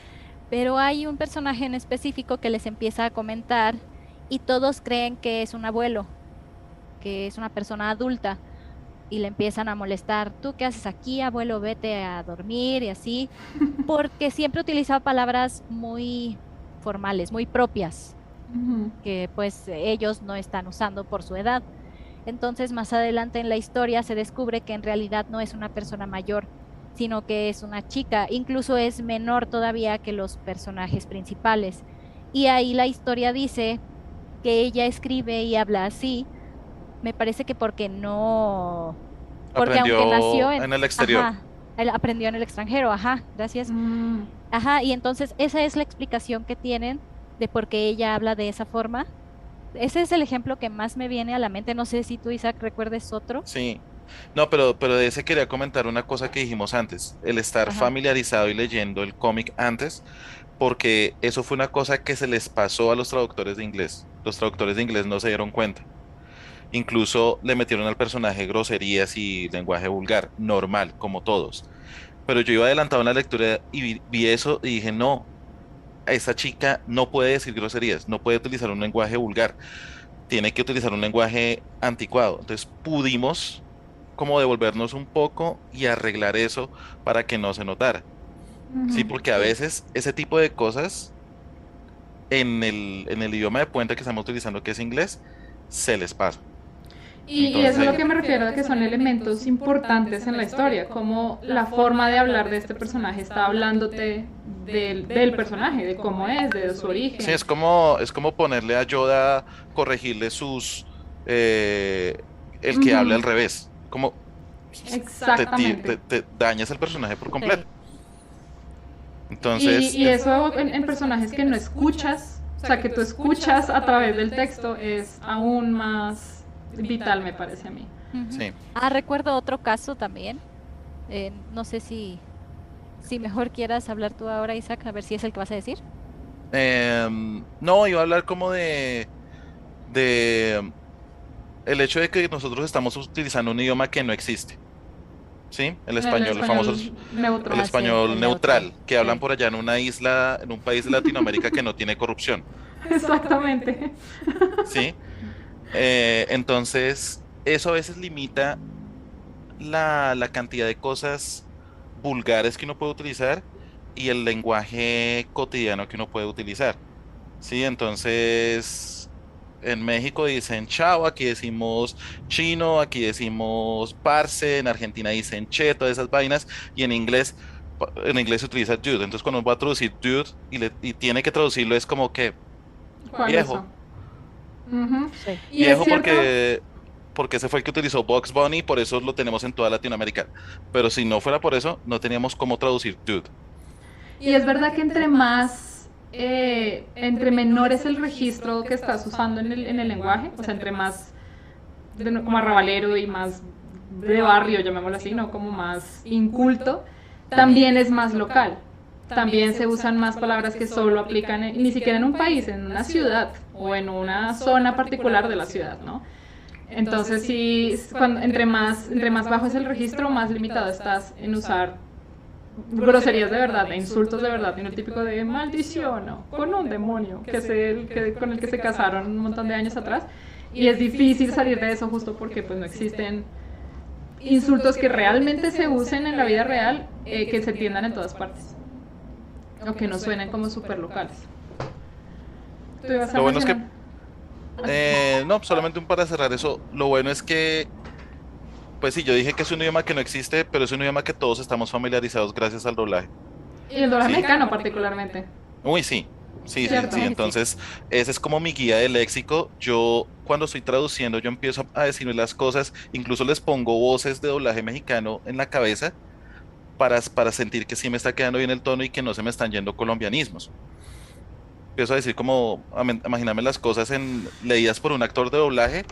pero hay un personaje en específico que les empieza a comentar y todos creen que es un abuelo, que es una persona adulta y le empiezan a molestar. ¿Tú qué haces aquí, abuelo? Vete a dormir y así, porque siempre utilizaba palabras muy formales, muy propias, que pues ellos no están usando por su edad. Entonces, más adelante en la historia se descubre que en realidad no es una persona mayor, sino que es una chica, incluso es menor todavía que los personajes principales. Y ahí la historia dice que ella escribe y habla así, me parece que porque aunque nació Aprendió en el exterior. ajá, él aprendió en el extranjero, ajá, gracias. Ajá, y entonces esa es la explicación que tienen de por qué ella habla de esa forma. Ese es el ejemplo que más me viene a la mente. No sé si tú, Isaac, recuerdes otro. Sí. No, pero de ese quería comentar una cosa que dijimos antes, el estar Ajá. familiarizado y leyendo el cómic antes, porque eso fue una cosa que se les pasó a los traductores de inglés. Los traductores de inglés no se dieron cuenta. Incluso le metieron al personaje groserías y lenguaje vulgar, normal, como todos. Pero yo iba adelantado en la lectura y vi eso y dije, no, esa chica no puede decir groserías, no puede utilizar un lenguaje vulgar, tiene que utilizar un lenguaje anticuado. Entonces pudimos como devolvernos un poco y arreglar eso para que no se notara. Sí, porque a Sí. veces ese tipo de cosas en el idioma de puente que estamos utilizando, que es inglés, se les pasa. Y Entonces eso es lo ahí, que me refiero a que son elementos importantes en la historia, como la forma de hablar de este personaje está hablándote del personaje, de cómo es, de su sí, origen. es como ponerle a Yoda, corregirle eh, el que hable al Ujú, revés, como exactamente. te dañas el personaje por completo. Sí. Entonces, Y eso en personajes que no escuchas, o sea, que tú escuchas a través del texto, es aún más vital, me parece a mí. Ujú. sí. Recuerdo otro caso también. No sé si mejor quieras hablar tú ahora, Isaac, a ver si es el que vas a decir. No, iba a hablar como de el hecho de que nosotros estamos utilizando un idioma que no existe, ¿sí? El El español, el famoso, español neutro. el Sí, español el neutral. neutral, que hablan Sí. por allá en una isla, en un país de Latinoamérica que no tiene corrupción, Exactamente. ¿sí? Entonces, eso a veces limita la cantidad de cosas vulgares que uno puede utilizar y el lenguaje cotidiano que uno puede utilizar, ¿sí? Entonces, en México dicen chao, aquí decimos chino, aquí decimos parce, en Argentina dicen che, todas esas vainas, y en inglés se utiliza dude. Entonces, cuando uno va a traducir dude y tiene que traducirlo, es como que ¿Cuál es eso? viejo, Ujú. Sí. Y es viejo cierto, porque ese fue el que utilizó Bugs Bunny, por eso lo tenemos en toda Latinoamérica. Pero si no fuera por eso, no teníamos cómo traducir dude. y es verdad que entre más, entre menor es el registro que estás usando en el lenguaje, o sea, entre más como arrabalero y más de barrio, llamémoslo así, ¿no? Como más inculto, también es más local. También se usan más palabras que solo aplican ni siquiera en un país, en una ciudad o en una zona particular de la ciudad, ¿no? Entonces, sí, entre más bajo es el registro, más limitado estás en usar groserías de verdad, e insultos de verdad, y no el típico de maldición o con un demonio, que es con el que se casaron un montón de años atrás. Y es difícil salir de eso justo porque pues no existen insultos que realmente se usen en la vida real, que se entiendan en todas partes o que no suenen como súper locales. ¿Tú ibas a Lo bueno es que mencionar? No, solamente para cerrar eso, lo bueno es que, pues sí, yo dije que es un idioma que no existe, pero es un idioma que todos estamos familiarizados gracias al doblaje, Y el doblaje ¿sí? mexicano particularmente, Uy, sí, sí, sí, ¿cierto? sí. Sí. Entonces, ese es como mi guía de léxico. Yo, cuando estoy traduciendo, yo empiezo a decirle las cosas, incluso les pongo voces de doblaje mexicano en la cabeza para sentir que sí me está quedando bien el tono y que no se me están yendo colombianismos. Empiezo a decir como, imaginarme las cosas leídas por un actor de doblaje.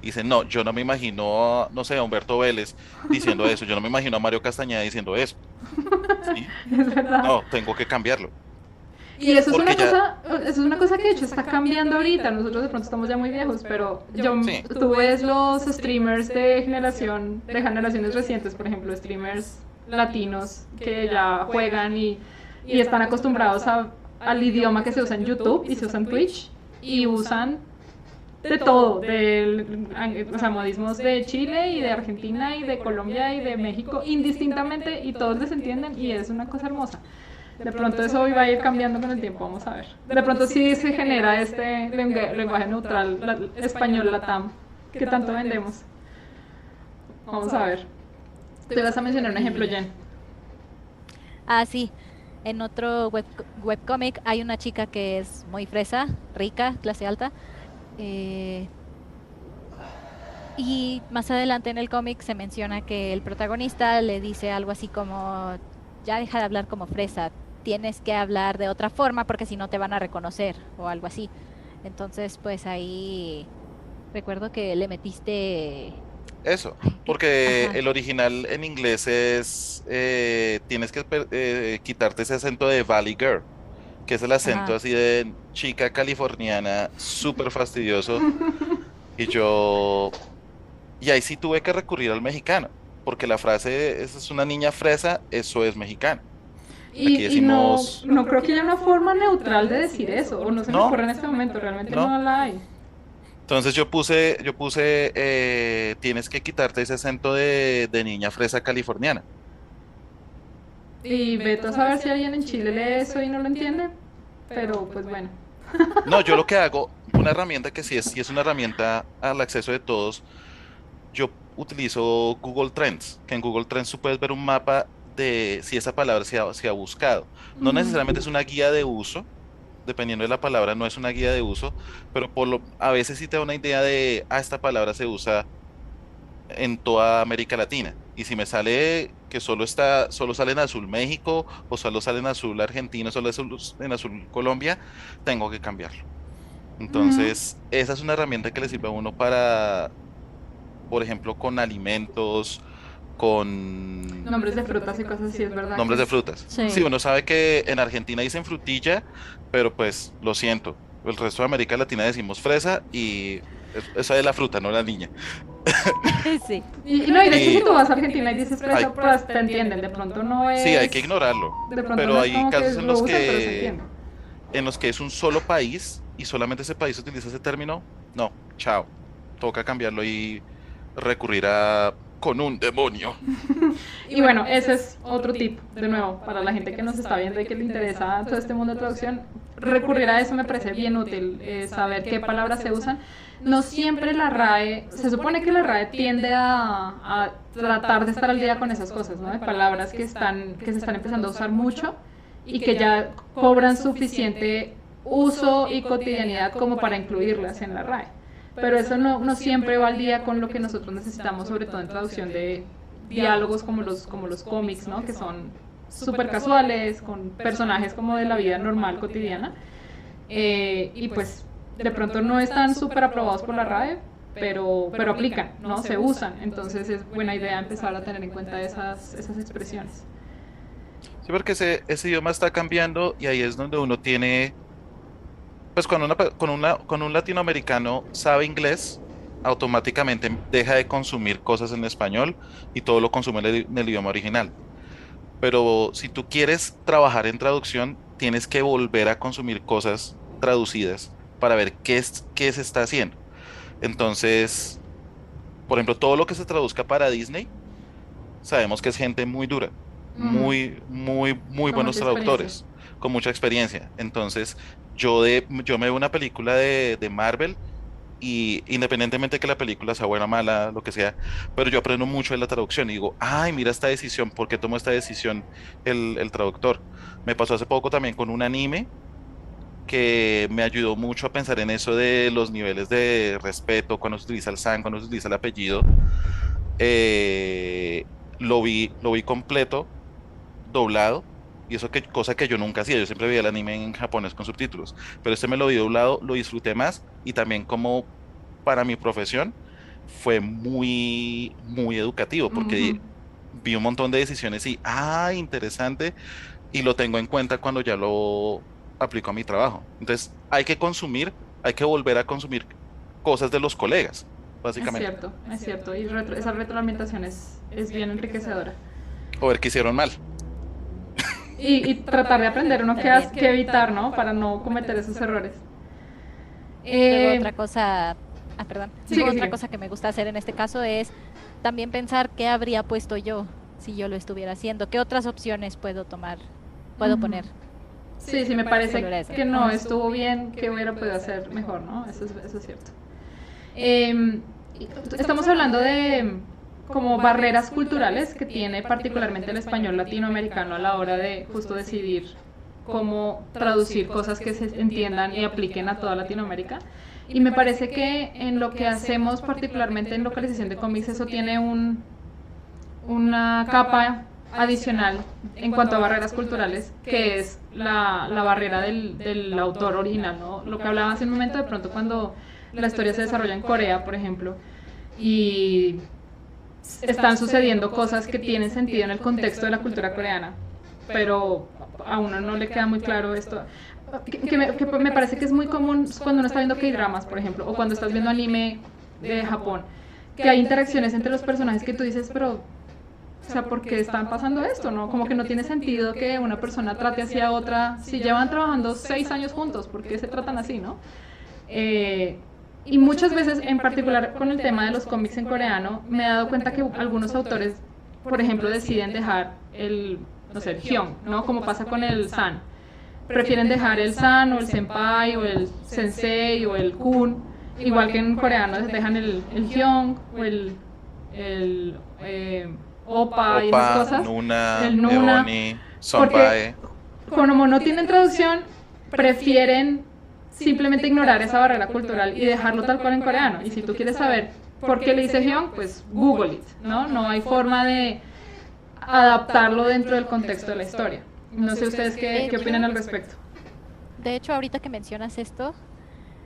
Y dice, no, yo no me imagino, no sé, a Humberto Vélez diciendo eso, yo no me imagino a Mario Castañeda diciendo eso, ¿sí? Es verdad. No, tengo que cambiarlo, Y porque ya, eso es una cosa que de hecho está cambiando ahorita. Nosotros de pronto estamos ya muy viejos, pero sí, tú ves los streamers de generaciones recientes, por ejemplo, streamers latinos que ya juegan y están acostumbrados al idioma que se usa en YouTube y se usa en Twitch y usan de todo, o sea, modismos de Chile y de Argentina y de Colombia y de México indistintamente y todos les entienden y es una cosa hermosa. De pronto eso va a ir cambiando con el tiempo, vamos a ver. De pronto sí se genera este lenguaje neutral, español latam, que tanto vendemos. Vamos a ver. Te vas a mencionar un ejemplo, Jen. Ah, sí. En otro webcómic hay una chica que es muy fresa, rica, clase alta. eh, y más adelante en el cómic se menciona que el protagonista le dice algo así como, ya deja de hablar como fresa, tienes que hablar de otra forma porque si no te van a reconocer o algo así. Entonces, pues ahí recuerdo que le metiste... eso, Ay, porque ajá, el original en inglés es, tienes que quitarte ese acento de Valley Girl, que es el acento ajá. así de chica californiana, súper fastidioso, y yo, y ahí sí tuve que recurrir al mexicano, porque la frase, esa es una niña fresa, eso es mexicano. Aquí Y no, decimos, no creo que haya una forma neutral de decir eso, o no se me no, ocurre en este momento, realmente no. no la hay. Entonces yo puse, tienes que quitarte ese acento de niña fresa californiana. Y vete a saber si alguien en Chile lee eso y no lo entiende, pero pues bueno. No, yo lo que hago, una herramienta que sí es una herramienta al acceso de todos, yo utilizo Google Trends, que en Google Trends tú puedes ver un mapa de si esa palabra se ha buscado. No necesariamente es una guía de uso, dependiendo de la palabra, no es una guía de uso, pero a veces sí te da una idea de, esta palabra se usa en toda América Latina. Y si me sale que solo sale en azul México, o solo sale en azul Argentina, solo en azul Colombia, tengo que cambiarlo. Ujú. Entonces, esa es una herramienta que le sirve a uno para, por ejemplo, con alimentos, con Nombres de frutas y cosas así, es verdad que nombres de es... frutas. Sí, Sí. uno sabe que en Argentina dicen frutilla, pero pues lo siento. El resto de América Latina decimos fresa y esa es la fruta, no la niña. Sí. Y no, y de hecho si Y tú vas a Argentina y dices hay, fresa, pues te entienden, de pronto no sí, hay es... que ignorarlo, De pronto no pero es hay como que casos lo usan, pero se entiende. en los que es un solo país y solamente ese país utiliza ese término. No, chao. Toca cambiarlo y recurrir a con un demonio. Y bueno, ese es otro tip, de nuevo, para la gente que nos está viendo y que le interesa todo este mundo de traducción. Recurrir a eso me parece bien útil, saber qué palabras se usan. No siempre la RAE, se supone que la RAE tiende a tratar de estar al día con esas cosas, ¿no? De palabras que se están empezando a usar mucho y que ya cobran suficiente uso y cotidianidad como para incluirlas en la RAE. Pero eso no siempre va al día con lo que nosotros necesitamos, sobre todo en traducción de diálogos como los cómics, ¿no? Que son súper casuales, con personajes como de la vida normal, cotidiana. Y pues de pronto no están súper aprobados por la RAE, pero aplican, ¿no? Se usan. Entonces es buena idea empezar a tener en cuenta esas expresiones. Sí, porque ese idioma está cambiando y ahí es donde uno tiene, pues con un latinoamericano sabe inglés, automáticamente deja de consumir cosas en español y todo lo consume en el idioma original. Pero si tú quieres trabajar en traducción, tienes que volver a consumir cosas traducidas para ver qué se está haciendo. Entonces, por ejemplo, todo lo que se traduzca para Disney, sabemos que es gente muy dura, Ujú. muy, muy, muy Con buenos mucha experiencia. traductores, con mucha experiencia. Entonces, yo me veo una película de Marvel y independientemente de que la película sea buena o mala, lo que sea, pero yo aprendo mucho de la traducción y digo, ay, mira esta decisión, ¿por qué tomó esta decisión el traductor? Me pasó hace poco también con un anime que me ayudó mucho a pensar en eso de los niveles de respeto, cuando se utiliza el san, cuando se utiliza el apellido. Eh, lo vi completo, doblado, y eso que cosa que yo nunca hacía, yo siempre veía el anime en japonés con subtítulos, pero este me lo vi doblado, lo disfruté más y también como para mi profesión fue muy educativo Ujú. porque vi un montón de decisiones y, interesante, y lo tengo en cuenta cuando ya lo aplico a mi trabajo. Entonces, hay que consumir, hay que volver a consumir cosas de los colegas, básicamente, Es cierto, y esa retroalimentación es bien enriquecedora. o ver qué hicieron mal. Y tratar de aprender uno También. que evitar, ¿no? Para no cometer esos errores. Luego Eh, otra cosa, perdón, Sigue, luego otra sigue. cosa que me gusta hacer en este caso es también pensar qué habría puesto yo si yo lo estuviera haciendo, qué otras opciones puedo tomar, puedo Ujú. poner. Sí, sí, me Solo era parece eso. que no estuvo bien, que hubiera podido hacer mejor, ¿no? Eso es cierto. Eh, Estamos hablando de como barreras culturales que tiene particularmente el español latinoamericano a la hora de justo decidir cómo traducir cosas que se entiendan y apliquen a toda Latinoamérica. Y me parece que en lo que hacemos particularmente en localización de cómics eso tiene una capa adicional en cuanto a barreras culturales, que es la barrera del autor original, ¿no? Lo que hablaba hace un momento, de pronto cuando la historia se desarrolla en Corea, por ejemplo, y están sucediendo cosas que tienen sentido en el contexto de la cultura coreana, pero a uno no le queda muy claro esto. Que me parece que es muy común cuando uno está viendo K-dramas, por ejemplo, o cuando estás viendo anime de Japón, que hay interacciones entre los personajes que tú dices, pero o sea, ¿por qué están pasando esto? ¿No? Como que no tiene sentido que una persona trate hacia otra si llevan trabajando 6 años juntos, ¿por qué se tratan así, no? Eh, y muchas veces, en particular con el tema de los cómics en coreano, me he dado cuenta que algunos autores, por ejemplo, deciden dejar no sé, el hyung, ¿no? Como pasa con el san. Prefieren dejar el san o el senpai o el sensei o el kun, igual que en coreano dejan el hyung o el opa y esas Opa, cosas, Nuna, el nuna, Ebony, porque Sonbae. como no tienen traducción, prefieren simplemente ignorar esa barrera cultural y dejarlo tal cual en coreano. Y si tú quieres saber por qué le dice hyung, pues Google it, ¿no? No hay forma de adaptarlo dentro del contexto de la historia. No sé ustedes qué opinan al respecto. De hecho, ahorita que mencionas esto,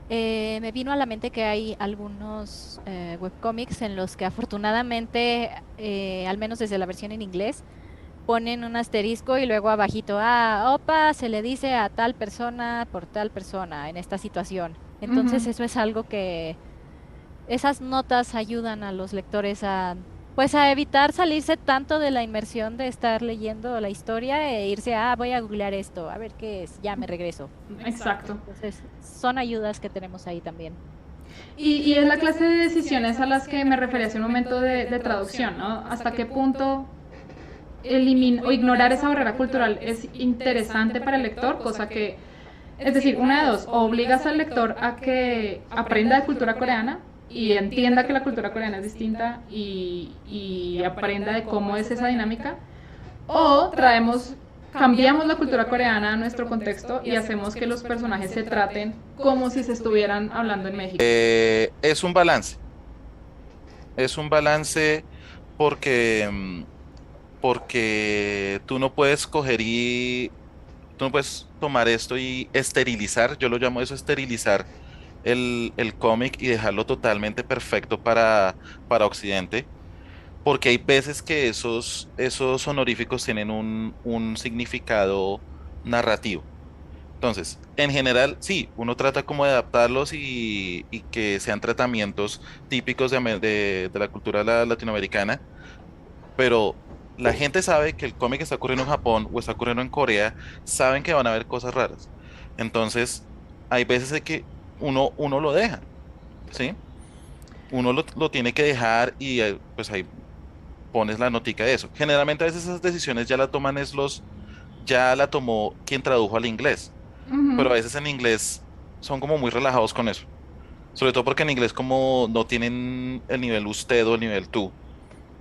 me vino a la mente que hay algunos webcomics en los que afortunadamente, al menos desde la versión en inglés, ponen un asterisco y luego abajito, opa, se le dice a tal persona por tal persona en esta situación. Entonces Ujú. eso es algo que esas notas ayudan a los lectores a, pues a evitar salirse tanto de la inmersión de estar leyendo la historia e irse voy a googlear esto, a ver qué es, ya me regreso. Exacto. Entonces, son ayudas que tenemos ahí también. Y es la clase de decisiones a las que me refería hace un momento de traducción, ¿no? ¿Hasta qué punto o ignorar esa barrera cultural es interesante para el lector? Cosa que, es decir, una de dos, o obligas al lector a que aprenda de cultura coreana y entienda que la cultura coreana es distinta y aprenda de cómo es esa dinámica, o cambiamos la cultura coreana a nuestro contexto y hacemos que los personajes se traten como si se estuvieran hablando en México. Es un balance. Es un balance porque, porque tú no puedes coger y tú no puedes tomar esto y esterilizar, yo lo llamo eso esterilizar el cómic y dejarlo totalmente perfecto para Occidente, porque hay veces que esos honoríficos tienen un significado narrativo. Entonces, en general, sí, uno trata como de adaptarlos y que sean tratamientos típicos de la cultura latinoamericana, pero la gente sabe que el cómic está ocurriendo en Japón o está ocurriendo en Corea, saben que van a haber cosas raras. Entonces, hay veces de que uno lo deja, ¿sí? Uno lo tiene que dejar y pues ahí pones la notica de eso. Generalmente a veces esas decisiones ya la toman ya la tomó quien tradujo al inglés, Ujú. pero a veces en inglés son como muy relajados con eso. Sobre todo porque en inglés como no tienen el nivel usted o el nivel tú.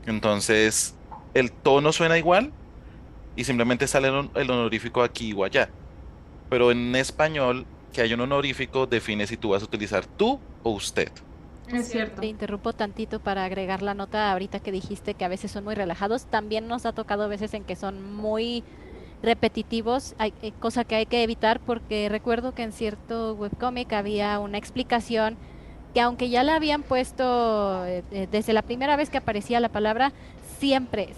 Entonces, el tono suena igual y simplemente sale el honorífico aquí o allá. Pero en español, que hay un honorífico define si tú vas a utilizar tú o usted. Es Te cierto. interrumpo tantito para agregar la nota ahorita que dijiste que a veces son muy relajados. También nos ha tocado veces en que son muy repetitivos, cosa que hay que evitar porque recuerdo que en cierto webcomic había una explicación que aunque ya la habían puesto desde la primera vez que aparecía la palabra, siempre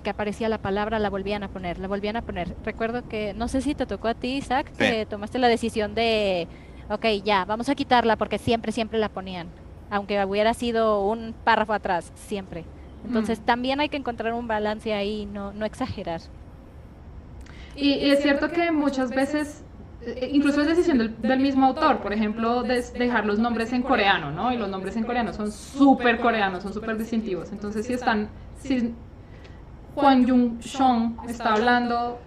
que aparecía la palabra la volvían a poner, la volvían a poner. Recuerdo que, no sé si te tocó a ti, Isaac, Sí. que tomaste la decisión de, ok, ya, vamos a quitarla porque siempre la ponían, aunque hubiera sido un párrafo atrás, siempre. Mm. Entonces también hay que encontrar un balance ahí, no exagerar. Y es cierto que muchas veces, incluso es decisión del mismo autor, por ejemplo, dejar los nombres en coreano, ¿no? Y los nombres en coreano son súper coreanos, son súper distintivos. Entonces, si Juan Jung Shong está hablando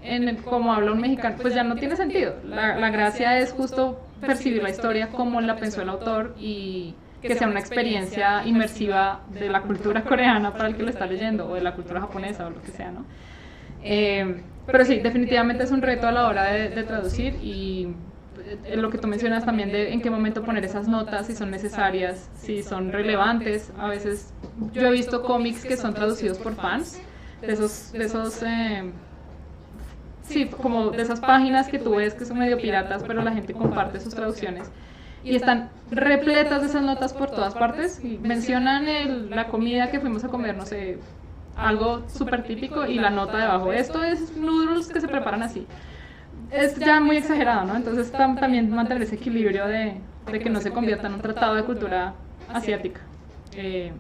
como habla un mexicano, pues ya no tiene sentido. La gracia es justo percibir la historia como la pensó el autor y que sea una experiencia inmersiva de la cultura coreana para el que lo está leyendo, o de la cultura japonesa, o lo que sea, ¿no? Pero sí, definitivamente es un reto a la hora de traducir y lo que tú mencionas también de en qué momento poner esas notas, si son necesarias, si son relevantes. A veces yo he visto cómics que son traducidos por fans, sí, como de esas páginas que tú ves que son medio piratas, pero la gente comparte sus traducciones. Y están repletas de esas notas por todas partes. Y mencionan la comida que fuimos a comer, no sé, algo súper típico y la nota debajo. Esto es noodles que se preparan así. Es ya muy exagerado, ¿no? Entonces también mantener ese equilibrio de que no se convierta en un tratado de cultura asiática. Eh,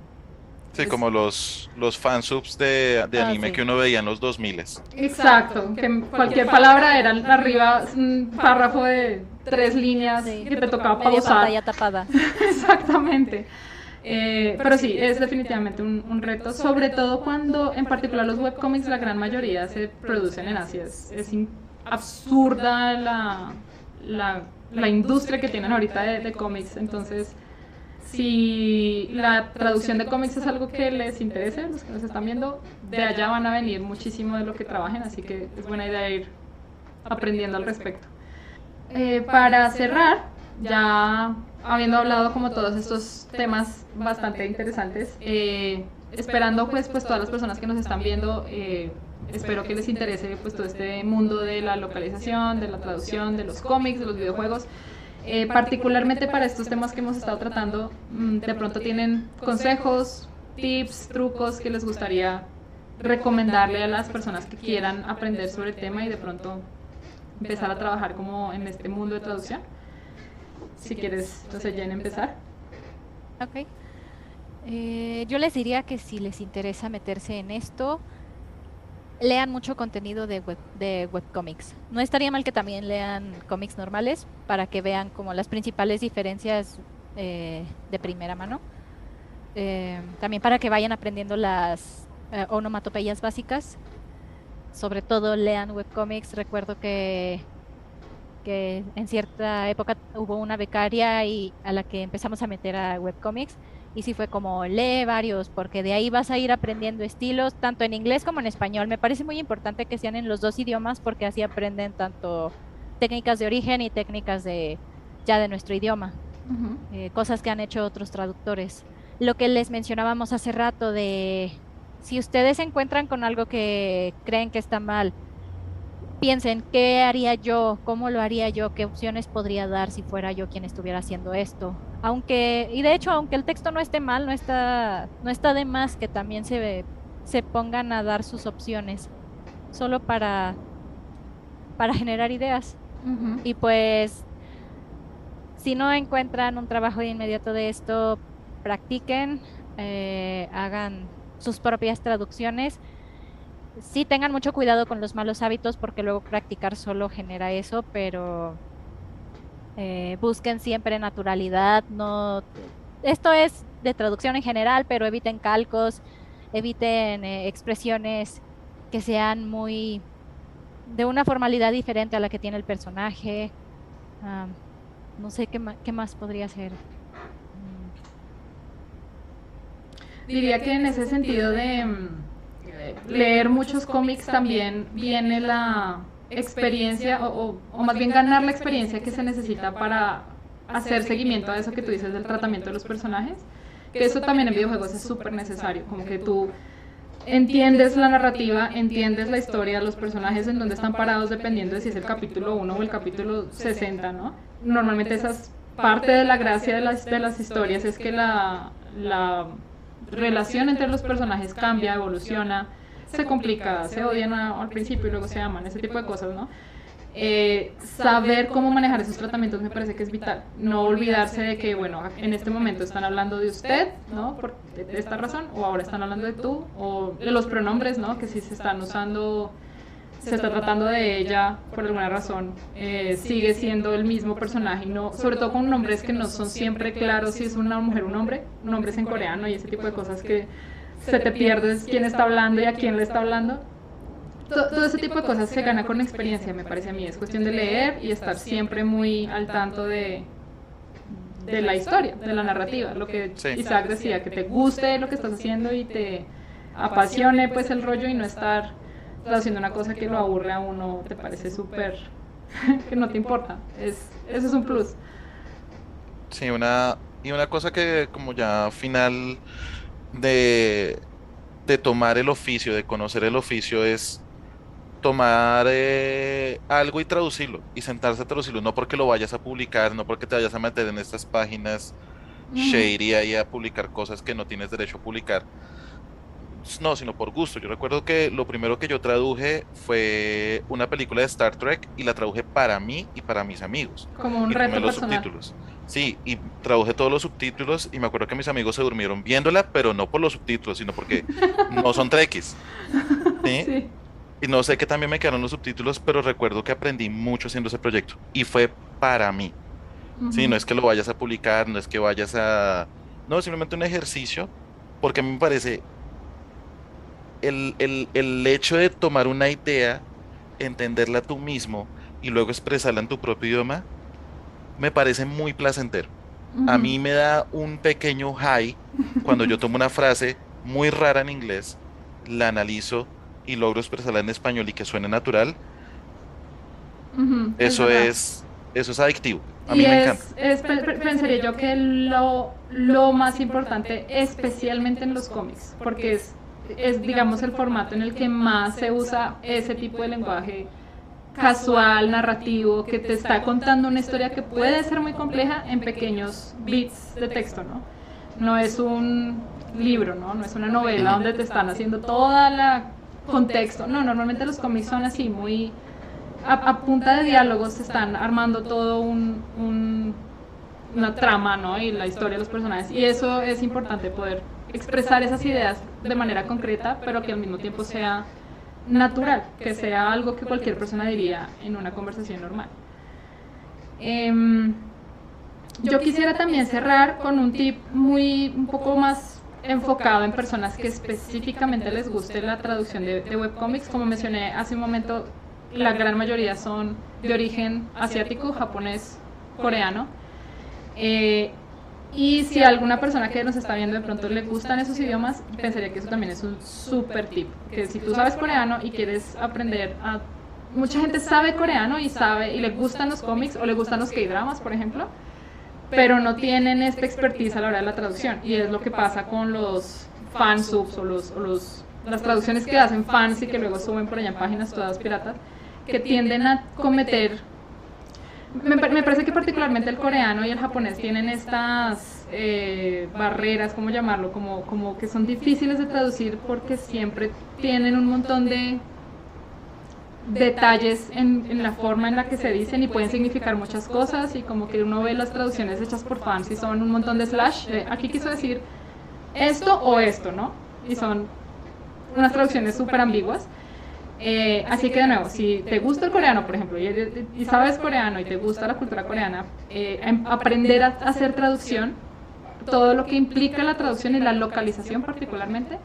Sí, es, como los fansubs de Ah, anime sí. que uno veía en los 2000. exacto, que cualquier palabra era arriba un párrafo de 3 líneas Sí, que te tocaba media pausar. pantalla tapada. Exactamente. Pero sí, es definitivamente un reto, sobre todo cuando en particular los webcomics, la gran mayoría se producen en Asia. Es absurda la industria que tienen ahorita de cómics. Entonces, si la traducción de cómics es algo que les interese, los que nos están viendo, de allá van a venir muchísimo de lo que trabajen, así que es buena idea ir aprendiendo al respecto. Para cerrar, ya habiendo hablado como todos estos temas bastante interesantes, esperando pues todas las personas que nos están viendo, espero que les interese pues todo este mundo de la localización, de la traducción, de los cómics, de los videojuegos. Particularmente para estos temas que hemos estado tratando, de pronto tienen consejos, tips, trucos que les gustaría recomendarle a las personas que quieran aprender sobre el tema y de pronto empezar a trabajar como en este mundo de traducción. Si quieres, entonces Jen, empezar. Ok. Yo les diría que si les interesa meterse en esto, lean mucho contenido de webcomics. No estaría mal que también lean cómics normales para que vean como las principales diferencias de primera mano. También para que vayan aprendiendo las onomatopeyas básicas. Sobre todo lean webcomics. Recuerdo que en cierta época hubo una becaria y a la que empezamos a meter a webcomics y sí fue como lee varios porque de ahí vas a ir aprendiendo estilos tanto en inglés como en español. Me parece muy importante que sean en los dos idiomas porque así aprenden tanto técnicas de origen y técnicas de nuestro idioma, cosas que han hecho otros traductores. Lo que les mencionábamos hace rato de si ustedes se encuentran con algo que creen que está mal, piensen, ¿qué haría yo? ¿Cómo lo haría yo? ¿Qué opciones podría dar si fuera yo quien estuviera haciendo esto? Y de hecho, aunque el texto no esté mal, no está de más que también se pongan a dar sus opciones, solo para generar ideas. Y pues, si no encuentran un trabajo de inmediato de esto, practiquen, hagan sus propias traducciones. Sí, tengan mucho cuidado con los malos hábitos porque luego practicar solo genera eso, pero busquen siempre naturalidad. No, esto es de traducción en general, pero eviten calcos, eviten expresiones que sean muy de una formalidad diferente a la que tiene el personaje. Ah, no sé qué más podría ser. Diría que en ese sentido de leer muchos cómics también viene la experiencia, o más bien ganar la experiencia que se necesita para hacer seguimiento a eso que tú dices del tratamiento de los personajes, que eso también en videojuegos es súper necesario, como que tú entiendes la narrativa, entiendes la historia, los personajes en donde están parados dependiendo de si es el capítulo 1 o el capítulo 60, ¿no? Normalmente esa es parte de la gracia de las historias, es que la relación entre los personajes cambia, evoluciona, se complica, se odian al principio y luego se aman, ese tipo de cosas, ¿no? Saber cómo manejar esos tratamientos me parece que es vital. No olvidarse de que, bueno, en este momento están hablando de usted, ¿no? Por esta razón, o ahora están hablando de tú, o de los pronombres, ¿no? Que si se están usando, se está tratando de ella por alguna razón, sigue siendo el mismo personaje, no, sobre todo con nombres que no son siempre claros si es una mujer o un hombre, nombres en coreano y ese tipo de cosas que se te pierdes quién está hablando y a quién le está hablando. Todo ese tipo de cosas se gana con experiencia, me parece a mí. Es cuestión de leer y estar siempre muy al tanto de la historia, de la narrativa. Lo que Isaac decía, que te guste lo que estás haciendo y te apasione pues el rollo y no estar haciendo una cosa que lo aburre a uno, te parece súper, que no te importa. Eso es un plus. Sí, y una cosa que como ya final de tomar el oficio, de conocer el oficio, es tomar algo y traducirlo, y sentarse a traducirlo, no porque lo vayas a publicar, no porque te vayas a meter en estas páginas shady ahí a publicar cosas que no tienes derecho a publicar, no, sino por gusto. Yo recuerdo que lo primero que yo traduje fue una película de Star Trek y la traduje para mí y para mis amigos. Como un Y reto tomé los personal. subtítulos. Sí, y traduje todos los subtítulos y me acuerdo que mis amigos se durmieron viéndola, pero no por los subtítulos, sino porque no son trekkies. ¿Sí? Sí. Y no sé qué también me quedaron los subtítulos, pero recuerdo que aprendí mucho haciendo ese proyecto y fue para mí. Sí, no es que lo vayas a publicar, no es que vayas a... No, simplemente un ejercicio, porque a mí me parece el hecho de tomar una idea, entenderla tú mismo y luego expresarla en tu propio idioma, me parece muy placentero. A mí me da un pequeño high cuando yo tomo una frase muy rara en inglés, la analizo y logro expresarla en español y que suene natural. Eso verdad. eso es adictivo. A Y mí me encanta. pensaría yo que lo más importante, especialmente en los cómics, porque es, digamos, el formato en el que más se usa ese tipo de lenguaje casual, narrativo, que te está contando una historia que puede ser muy compleja en pequeños bits de texto, ¿no? No es un libro, ¿no? No es una novela donde te están haciendo toda la contexto. No, normalmente los cómics son así, muy a punta de diálogos se están armando todo una trama, ¿no? Y la historia de los personajes. Y eso es importante, poder expresar esas ideas de manera concreta, pero que al mismo tiempo sea natural, que sea algo que cualquier persona diría en una conversación normal. Yo quisiera también cerrar con un tip un poco más enfocado en personas que específicamente les guste la traducción de webcomics. Como mencioné hace un momento, la gran mayoría son de origen asiático, japonés, coreano. Y si a alguna persona que nos está viendo de pronto le gustan esos idiomas, pensaría que eso también es un súper tip. Que si tú sabes coreano y quieres aprender a... Mucha gente sabe coreano y le gustan los cómics o le gustan los K-dramas, por ejemplo, pero no tienen esta expertise a la hora de la traducción. Y es lo que pasa con los fansubs o las traducciones que hacen fans y que luego suben por allá en páginas todas piratas, que tienden a cometer... Me parece que particularmente el coreano y el japonés tienen estas barreras, ¿cómo llamarlo? Como que son difíciles de traducir porque siempre tienen un montón de detalles en la forma en la que se dicen y pueden significar muchas cosas, y como que uno ve las traducciones hechas por fans y son un montón de slash, aquí quiso decir esto o esto, ¿no? Y son unas traducciones súper ambiguas. Así que de nuevo, si te gusta el coreano, por ejemplo, y sabes coreano y te gusta la cultura coreana, aprender a hacer traducción, todo lo que implica la traducción y la localización particularmente,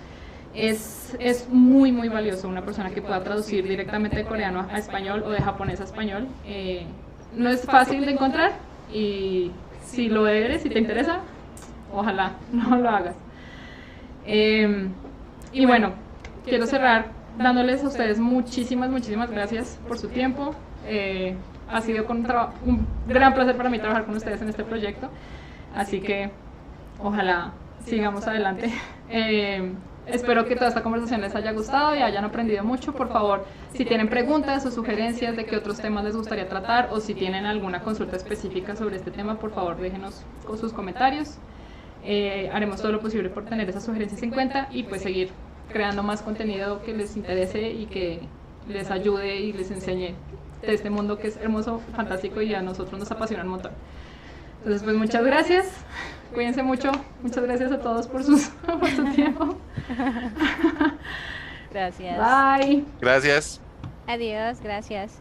es muy muy valioso. Una persona que pueda traducir directamente de coreano a español o de japonés a español, no es fácil de encontrar, y si lo eres, si te interesa, ojalá no lo hagas. Y bueno, quiero cerrar dándoles a ustedes muchísimas gracias por su tiempo. Ha sido un gran placer para mí trabajar con ustedes en este proyecto, así que ojalá sigamos adelante. Espero que toda esta conversación les haya gustado y hayan aprendido mucho. Por favor, si tienen preguntas o sugerencias de qué otros temas les gustaría tratar, o si tienen alguna consulta específica sobre este tema, por favor déjenos con sus comentarios. Haremos todo lo posible por tener esas sugerencias en cuenta y pues seguir creando más contenido que les interese y que les ayude y les enseñe de este mundo que es hermoso, fantástico y a nosotros nos apasiona un montón. Entonces, pues muchas gracias, cuídense mucho, muchas gracias a todos por su tiempo. Gracias. Bye. Gracias. Adiós, gracias.